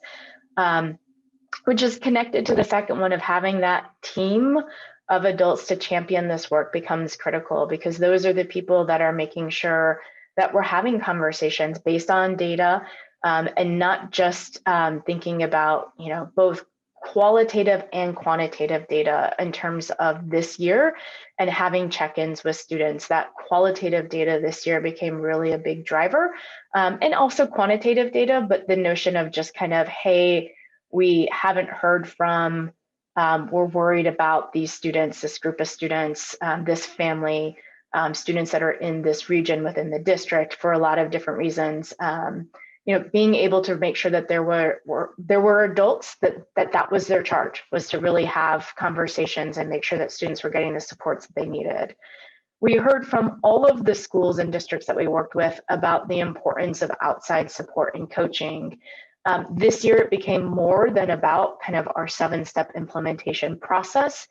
Speaker 9: which is connected to the second one of having that team of adults to champion this work becomes critical, because those are the people that are making sure that we're having conversations based on data and not just thinking about, both qualitative and quantitative data in terms of this year and having check-ins with students. That qualitative data this year became really a big driver, and also quantitative data, but the notion of just kind of, hey, we haven't heard from We're worried about these students, this group of students, this family, students that are in this region within the district for a lot of different reasons. Being able to make sure that there were adults that was their charge, was to really have conversations and make sure that students were getting the supports that they needed. We heard from all of the schools and districts that we worked with about the importance of outside support and coaching. This year, it became more than about kind of our 7-step implementation process,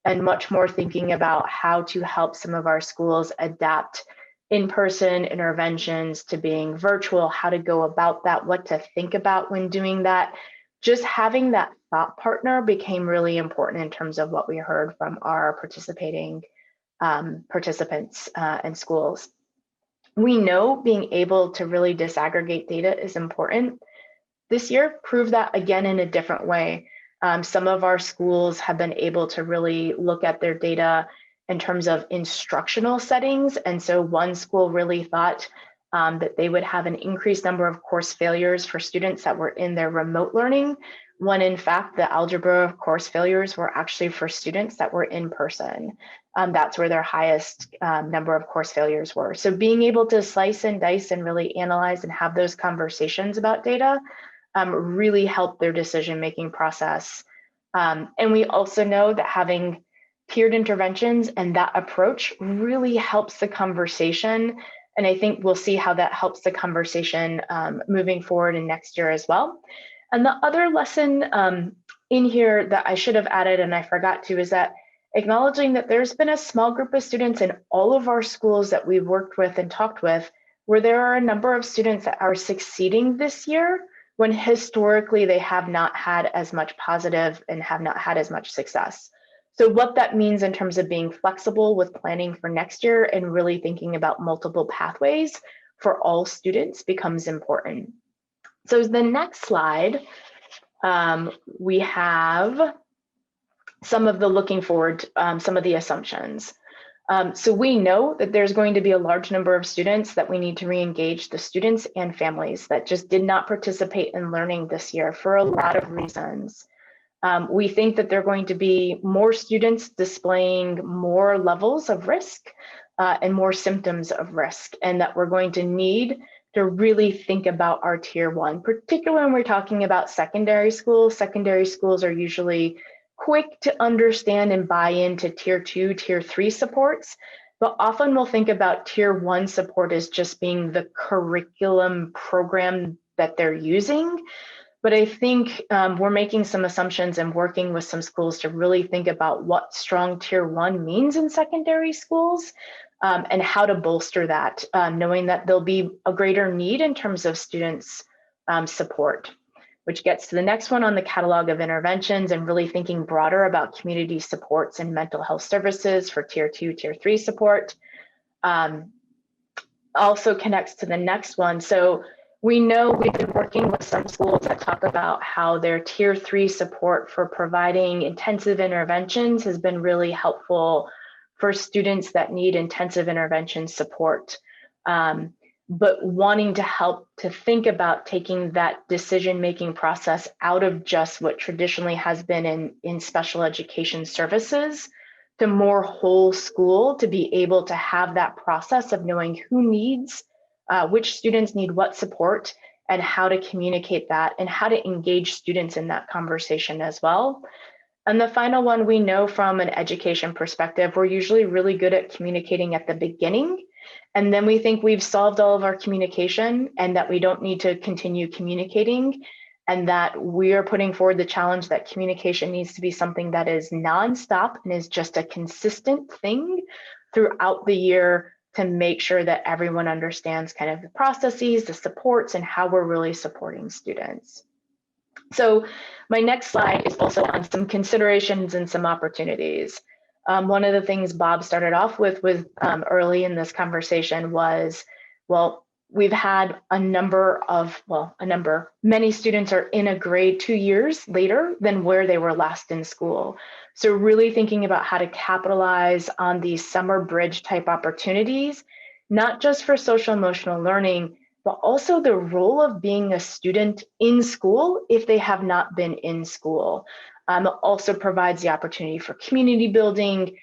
Speaker 9: and much more thinking about how to help some of our schools adapt in-person interventions to being virtual, how to go about that, what to think about when doing that. Just having that thought partner became really important in terms of what we heard from our participating participants and schools. We know being able to really disaggregate data is important. This year proved that again in a different way. Some of our schools have been able to really look at their data in terms of instructional settings. And so one school really thought that they would have an increased number of course failures for students that were in their remote learning, when in fact the algebra course failures were actually for students that were in person. That's where their highest number of course failures were. So being able to slice and dice and really analyze and have those conversations about data really helped their decision-making process. And we also know that having tiered interventions and that approach really helps the conversation. And I think we'll see how that helps the conversation moving forward in next year as well. And the other lesson in here that I should have added and I forgot to is that acknowledging that there's been a small group of students in all of our schools that we've worked with and talked with, where there are a number of students that are succeeding this year when historically they have not had as much positive and have not had as much success. So what that means in terms of being flexible with planning for next year and really thinking about multiple pathways for all students becomes important. So the next slide, we have some of the looking forward, some of the assumptions. So we know that there's going to be a large number of students that we need to re-engage, the students and families that just did not participate in learning this year for a lot of reasons. We think that there are going to be more students displaying more levels of risk and more symptoms of risk, and that we're going to need to really think about our tier 1, particularly when we're talking about secondary schools. Secondary schools are usually quick to understand and buy into tier 2, tier 3 supports, but often we'll think about tier 1 support as just being the curriculum program that they're using. But I think we're making some assumptions and working with some schools to really think about what strong tier 1 means in secondary schools and how to bolster that, knowing that there'll be a greater need in terms of students' support, which gets to the next one on the catalog of interventions and really thinking broader about community supports and mental health services for tier 2, tier 3 support. Also connects to the next one. So we know we've been working with some schools that talk about how their tier 3 support for providing intensive interventions has been really helpful for students that need intensive intervention support. But wanting to help to think about taking that decision-making process out of just what traditionally has been in special education services to more whole school, to be able to have that process of knowing who needs, which students need what support, and how to communicate that and how to engage students in that conversation as well. And the final one, we know from an education perspective, we're usually really good at communicating at the beginning. And then we think we've solved all of our communication and that we don't need to continue communicating, and that we are putting forward the challenge that communication needs to be something that is nonstop and is just a consistent thing throughout the year to make sure that everyone understands kind of the processes, the supports, and how we're really supporting students. So my next slide is also on some considerations and some opportunities. One of the things Bob started off with early in this conversation was, well, we've had many students are in a grade 2 years later than where they were last in school. So really thinking about how to capitalize on these summer bridge type opportunities, not just for social emotional learning, but also the role of being a student in school if they have not been in school. Also provides the opportunity for community building,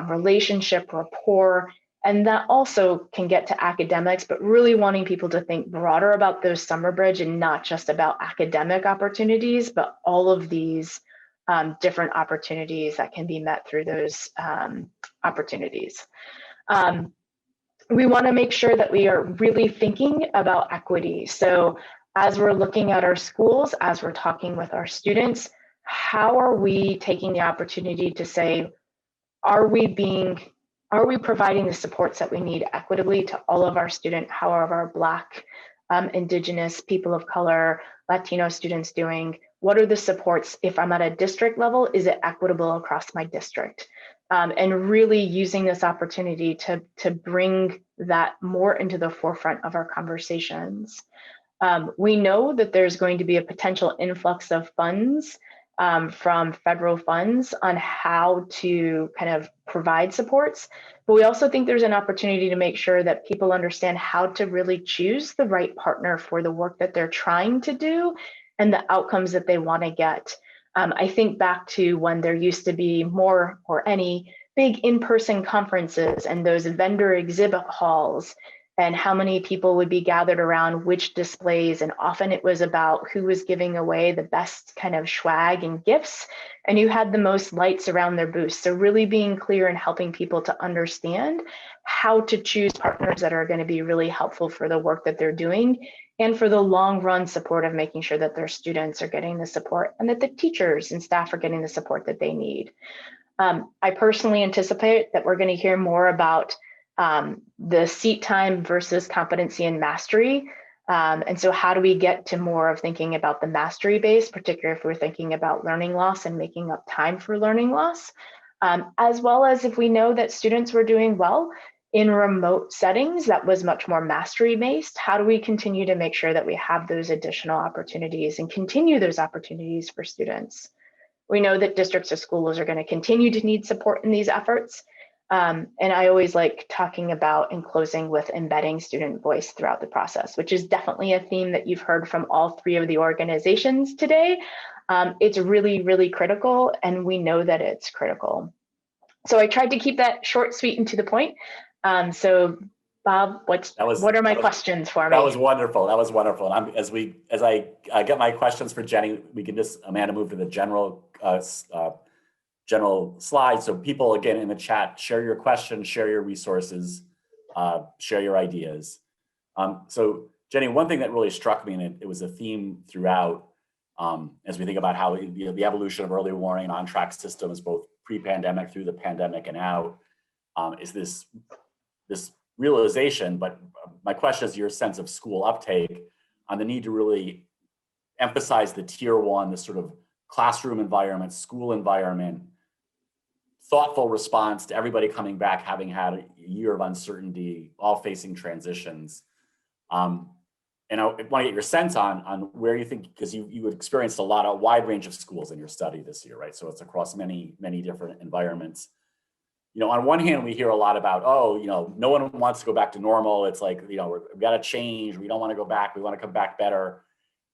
Speaker 9: relationship, rapport, and that also can get to academics, but really wanting people to think broader about those summer bridge and not just about academic opportunities, but all of these different opportunities that can be met through those opportunities. We want to make sure that we are really thinking about equity. So as we're looking at our schools, as we're talking with our students, how are we taking the opportunity to say, are we providing the supports that we need equitably to all of our students, however Black, Indigenous, people of color, Latino students doing? What are the supports? If I'm at a district level, is it equitable across my district? And really using this opportunity to bring that more into the forefront of our conversations. We know that there's going to be a potential influx of funds from federal funds on how to kind of provide supports, but we also think there's an opportunity to make sure that people understand how to really choose the right partner for the work that they're trying to do and the outcomes that they want to get. I think back to when there used to be more or any big in-person conferences and those vendor exhibit halls and how many people would be gathered around which displays. And often it was about who was giving away the best kind of swag and gifts, and who had the most lights around their booths. So really being clear and helping people to understand how to choose partners that are going to be really helpful for the work that they're doing and for the long run support of making sure that their students are getting the support and that the teachers and staff are getting the support that they need. I personally anticipate that we're going to hear more about the seat time versus competency and mastery. And so how do we get to more of thinking about the mastery base, particularly if we're thinking about learning loss and making up time for learning loss, as well as if we know that students were doing well in remote settings that was much more mastery based, how do we continue to make sure that we have those additional opportunities and continue those opportunities for students? We know that districts or schools are going to continue to need support in these efforts. And I always like talking about and closing with embedding student voice throughout the process, which is definitely a theme that you've heard from all three of the organizations today. It's really, really critical, and we know that it's critical. So I tried to keep that short, sweet, and to the point. So Bob, what are my questions for me?
Speaker 1: That was wonderful. That was wonderful. And as I get my questions for Jenny, we can just, Amanda, move to the general slide. So people, again, in the chat, share your questions, share your resources, share your ideas. So Jenny, one thing that really struck me, and it was a theme throughout, as we think about how the evolution of early warning and on-track systems, both pre-pandemic, through the pandemic, and out, is this realization. But my question is your sense of school uptake on the need to really emphasize the tier one, the sort of classroom environment, school environment, thoughtful response to everybody coming back, having had a year of uncertainty, all facing transitions. And I want to get your sense on where you think, because you experienced a wide range of schools in your study this year, right? So it's across many, many different environments. You know, on one hand, we hear a lot about, oh, you know, no one wants to go back to normal. It's like, you know, we've got to change. We don't want to go back. We want to come back better.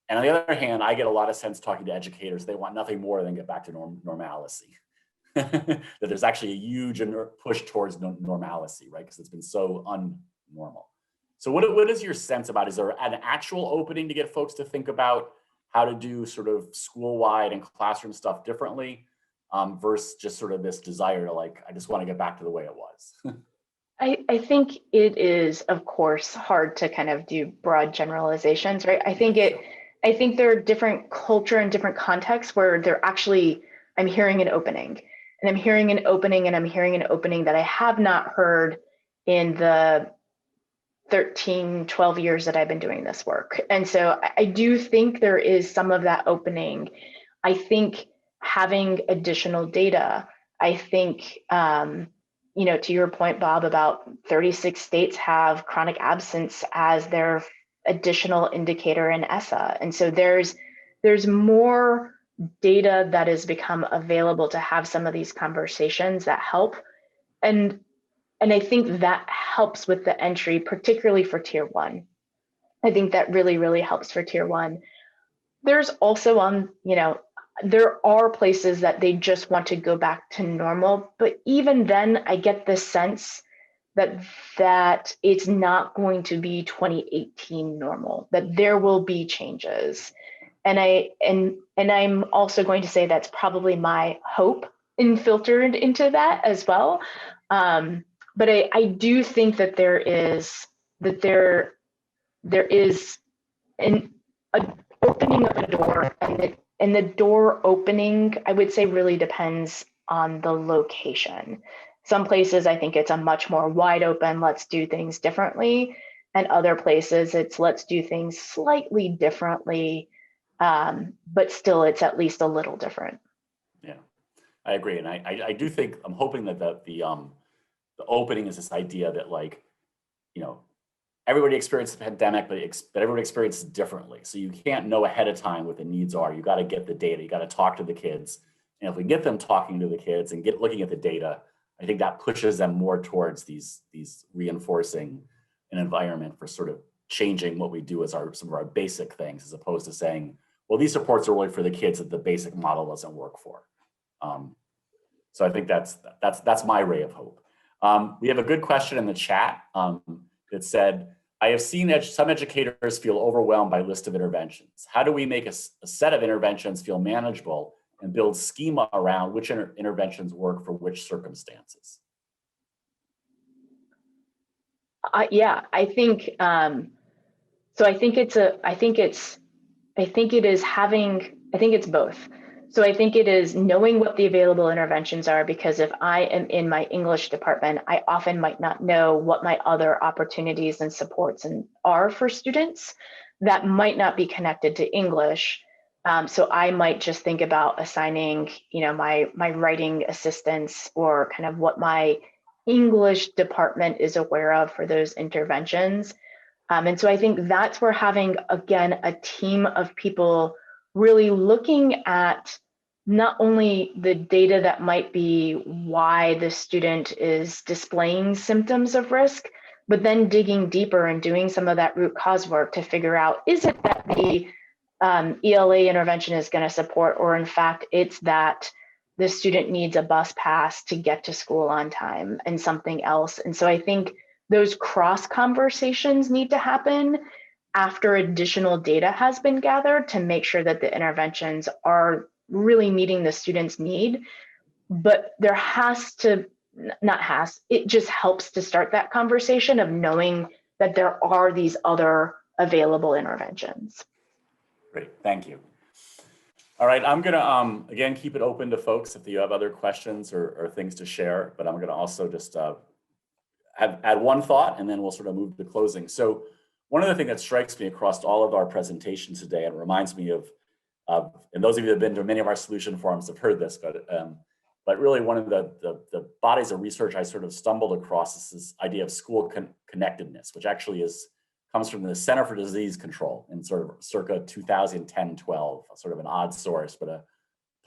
Speaker 1: And on the other hand, I get a lot of sense talking to educators. They want nothing more than get back to normalcy. That there's actually a huge push towards normalcy, right? Because it's been so unnormal. So what is your sense about, is there an actual opening to get folks to think about how to do sort of school-wide and classroom stuff differently, versus just sort of this desire to, like, I just want to get back to the way it was?
Speaker 9: I think it is, of course, hard to kind of do broad generalizations, right? I think there are different culture and different contexts where I'm hearing an opening, and I'm hearing an opening, and I'm hearing an opening that I have not heard in the 13, 12 years that I've been doing this work. And so I do think there is some of that opening. I think having additional data, I think, you know, to your point, Bob, about 36 states have chronic absence as their additional indicator in ESSA. And so there's more data that has become available to have some of these conversations that help. And I think that helps with the entry, particularly for tier one. I think that really, really helps for tier one. There's also you know, there are places that they just want to go back to normal, but even then I get the sense that it's not going to be 2018 normal, that there will be changes. And I'm also going to say that's probably my hope infiltered into that as well. But I do think that there is an opening of a door, and the door opening, I would say, really depends on the location. Some places, I think it's a much more wide open, let's do things differently. And other places, it's let's do things slightly differently, but still it's at least a little different.
Speaker 1: Yeah, I agree. And I do think, I'm hoping that the opening is this idea that, like, you know, everybody experienced the pandemic, but everybody experiences it differently. So you can't know ahead of time what the needs are. You got to get the data, you got to talk to the kids. And if we get them talking to the kids and looking at the data, I think that pushes them more towards these reinforcing an environment for sort of changing what we do as some of our basic things, as opposed to saying, well, these supports are really for the kids that the basic model doesn't work for. So I think that's my ray of hope. We have a good question in the chat that said, I have seen some educators feel overwhelmed by list of interventions. How do we make a set of interventions feel manageable and build schema around which interventions work for which circumstances?
Speaker 9: Yeah, I think so. I think it's both. So I think it is knowing what the available interventions are, because if I am in my English department, I often might not know what my other opportunities and supports are for students that might not be connected to English. So I might just think about assigning, my writing assistants, or kind of what my English department is aware of for those interventions. And so I think that's where having, again, a team of people really looking at not only the data that might be why the student is displaying symptoms of risk, but then digging deeper and doing some of that root cause work to figure out, is it that the ELA intervention is going to support, or in fact, it's that the student needs a bus pass to get to school on time and something else. And so I think those cross conversations need to happen after additional data has been gathered to make sure that the interventions are really meeting the student's need. But there it just helps to start that conversation of knowing that there are these other available interventions.
Speaker 1: Great, thank you. All right, I'm gonna, again, keep it open to folks if you have other questions or things to share, but I'm gonna also just add one thought, and then we'll sort of move to closing. So one of the things that strikes me across all of our presentations today, and reminds me of, and those of you that have been to many of our solution forums have heard this, but really one of the bodies of research I sort of stumbled across is this idea of school connectedness, which actually comes from the Center for Disease Control in sort of circa 2010-12, sort of an odd source, but a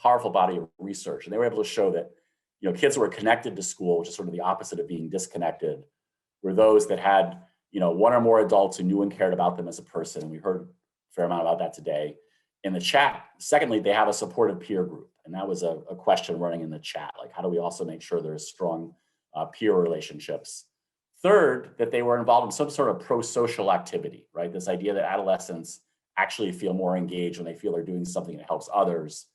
Speaker 1: powerful body of research. And they were able to show that, kids who were connected to school, which is sort of the opposite of being disconnected, were those that had, one or more adults who knew and cared about them as a person. And we heard a fair amount about that today in the chat. Secondly, they have a supportive peer group. And that was a question running in the chat, like, how do we also make sure there's strong peer relationships? Third, that they were involved in some sort of pro-social activity, right? This idea that adolescents actually feel more engaged when they feel they're doing something that helps others.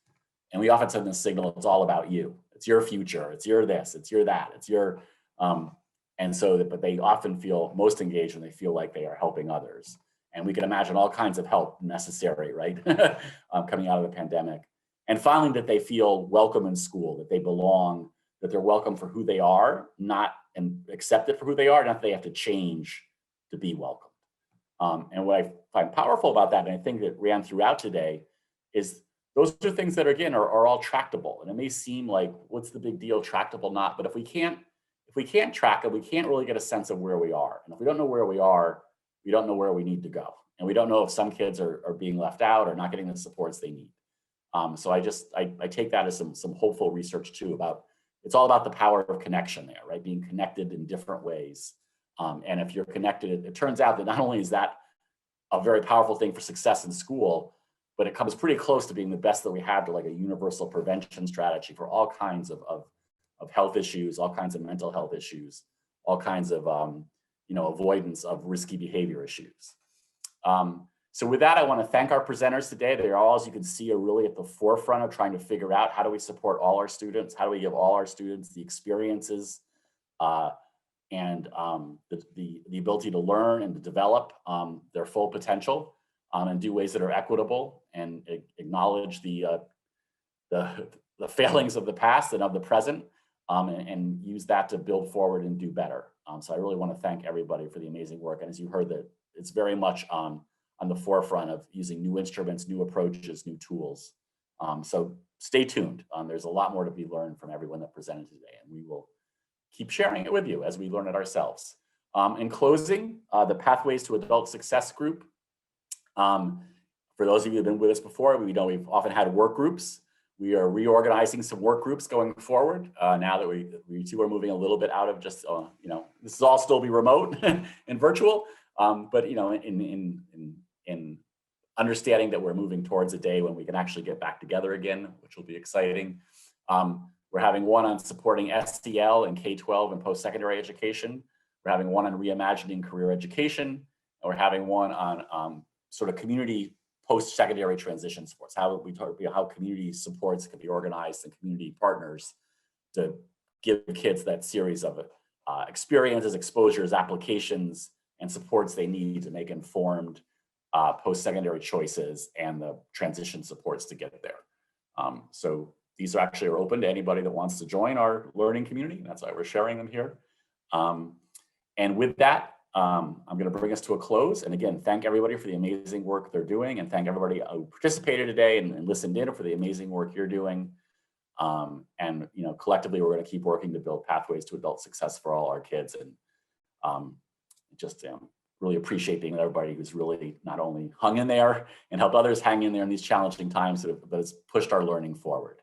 Speaker 1: And we often send the signal, it's all about you. It's your future, it's your this, it's your that, it's your, and so, but they often feel most engaged when they feel like they are helping others. And we can imagine all kinds of help necessary, right? Coming out of the pandemic. And finally, that they feel welcome in school, that they belong, that they're welcome for who they are, not and accepted for who they are, not that they have to change to be welcomed. And what I find powerful about that, and I think that ran throughout today, is those are things that again are all tractable. And it may seem like, what's the big deal, tractable, not, but if we can't track it, we can't really get a sense of where we are. And if we don't know where we are, we don't know where we need to go. And we don't know if some kids are being left out or not getting the supports they need. So I take that as some hopeful research too, about it's all about the power of connection there, right? Being connected in different ways. And if you're connected, it turns out that not only is that a very powerful thing for success in school, but it comes pretty close to being the best that we have to like a universal prevention strategy for all kinds of health issues, all kinds of mental health issues, all kinds of avoidance of risky behavior issues. So with that, I want to thank our presenters today. They are all, as you can see, are really at the forefront of trying to figure out how do we support all our students, how do we give all our students the experiences and the ability to learn and to develop their full potential and do ways that are equitable and acknowledge the failings of the past and of the present and use that to build forward and do better. So I really want to thank everybody for the amazing work. And as you heard, that it's very much on the forefront of using new instruments, new approaches, new tools. So stay tuned. There's a lot more to be learned from everyone that presented today, and we will keep sharing it with you as we learn it ourselves. In closing, the Pathways to Adult Success group. For those of you who have been with us before, we know we've often had work groups. We are reorganizing some work groups going forward now that we too are moving a little bit out of just, this is all still be remote and virtual, but in understanding that we're moving towards a day when we can actually get back together again, which will be exciting. We're having one on supporting STL and K-12 and post-secondary education. We're having one on reimagining career education. And we're having one on sort of community post-secondary transition supports, how community supports can be organized and community partners to give kids that series of experiences, exposures, applications, and supports they need to make informed post-secondary choices and the transition supports to get there. So these are actually open to anybody that wants to join our learning community. That's why we're sharing them here. And with that, I'm going to bring us to a close. And again, thank everybody for the amazing work they're doing, and thank everybody who participated today and listened in for the amazing work you're doing. And collectively, we're going to keep working to build pathways to adult success for all our kids. And just really appreciate being with everybody who's really not only hung in there and helped others hang in there in these challenging times, but has pushed our learning forward.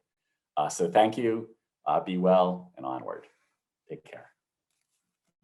Speaker 1: So thank you. Be well and onward. Take care.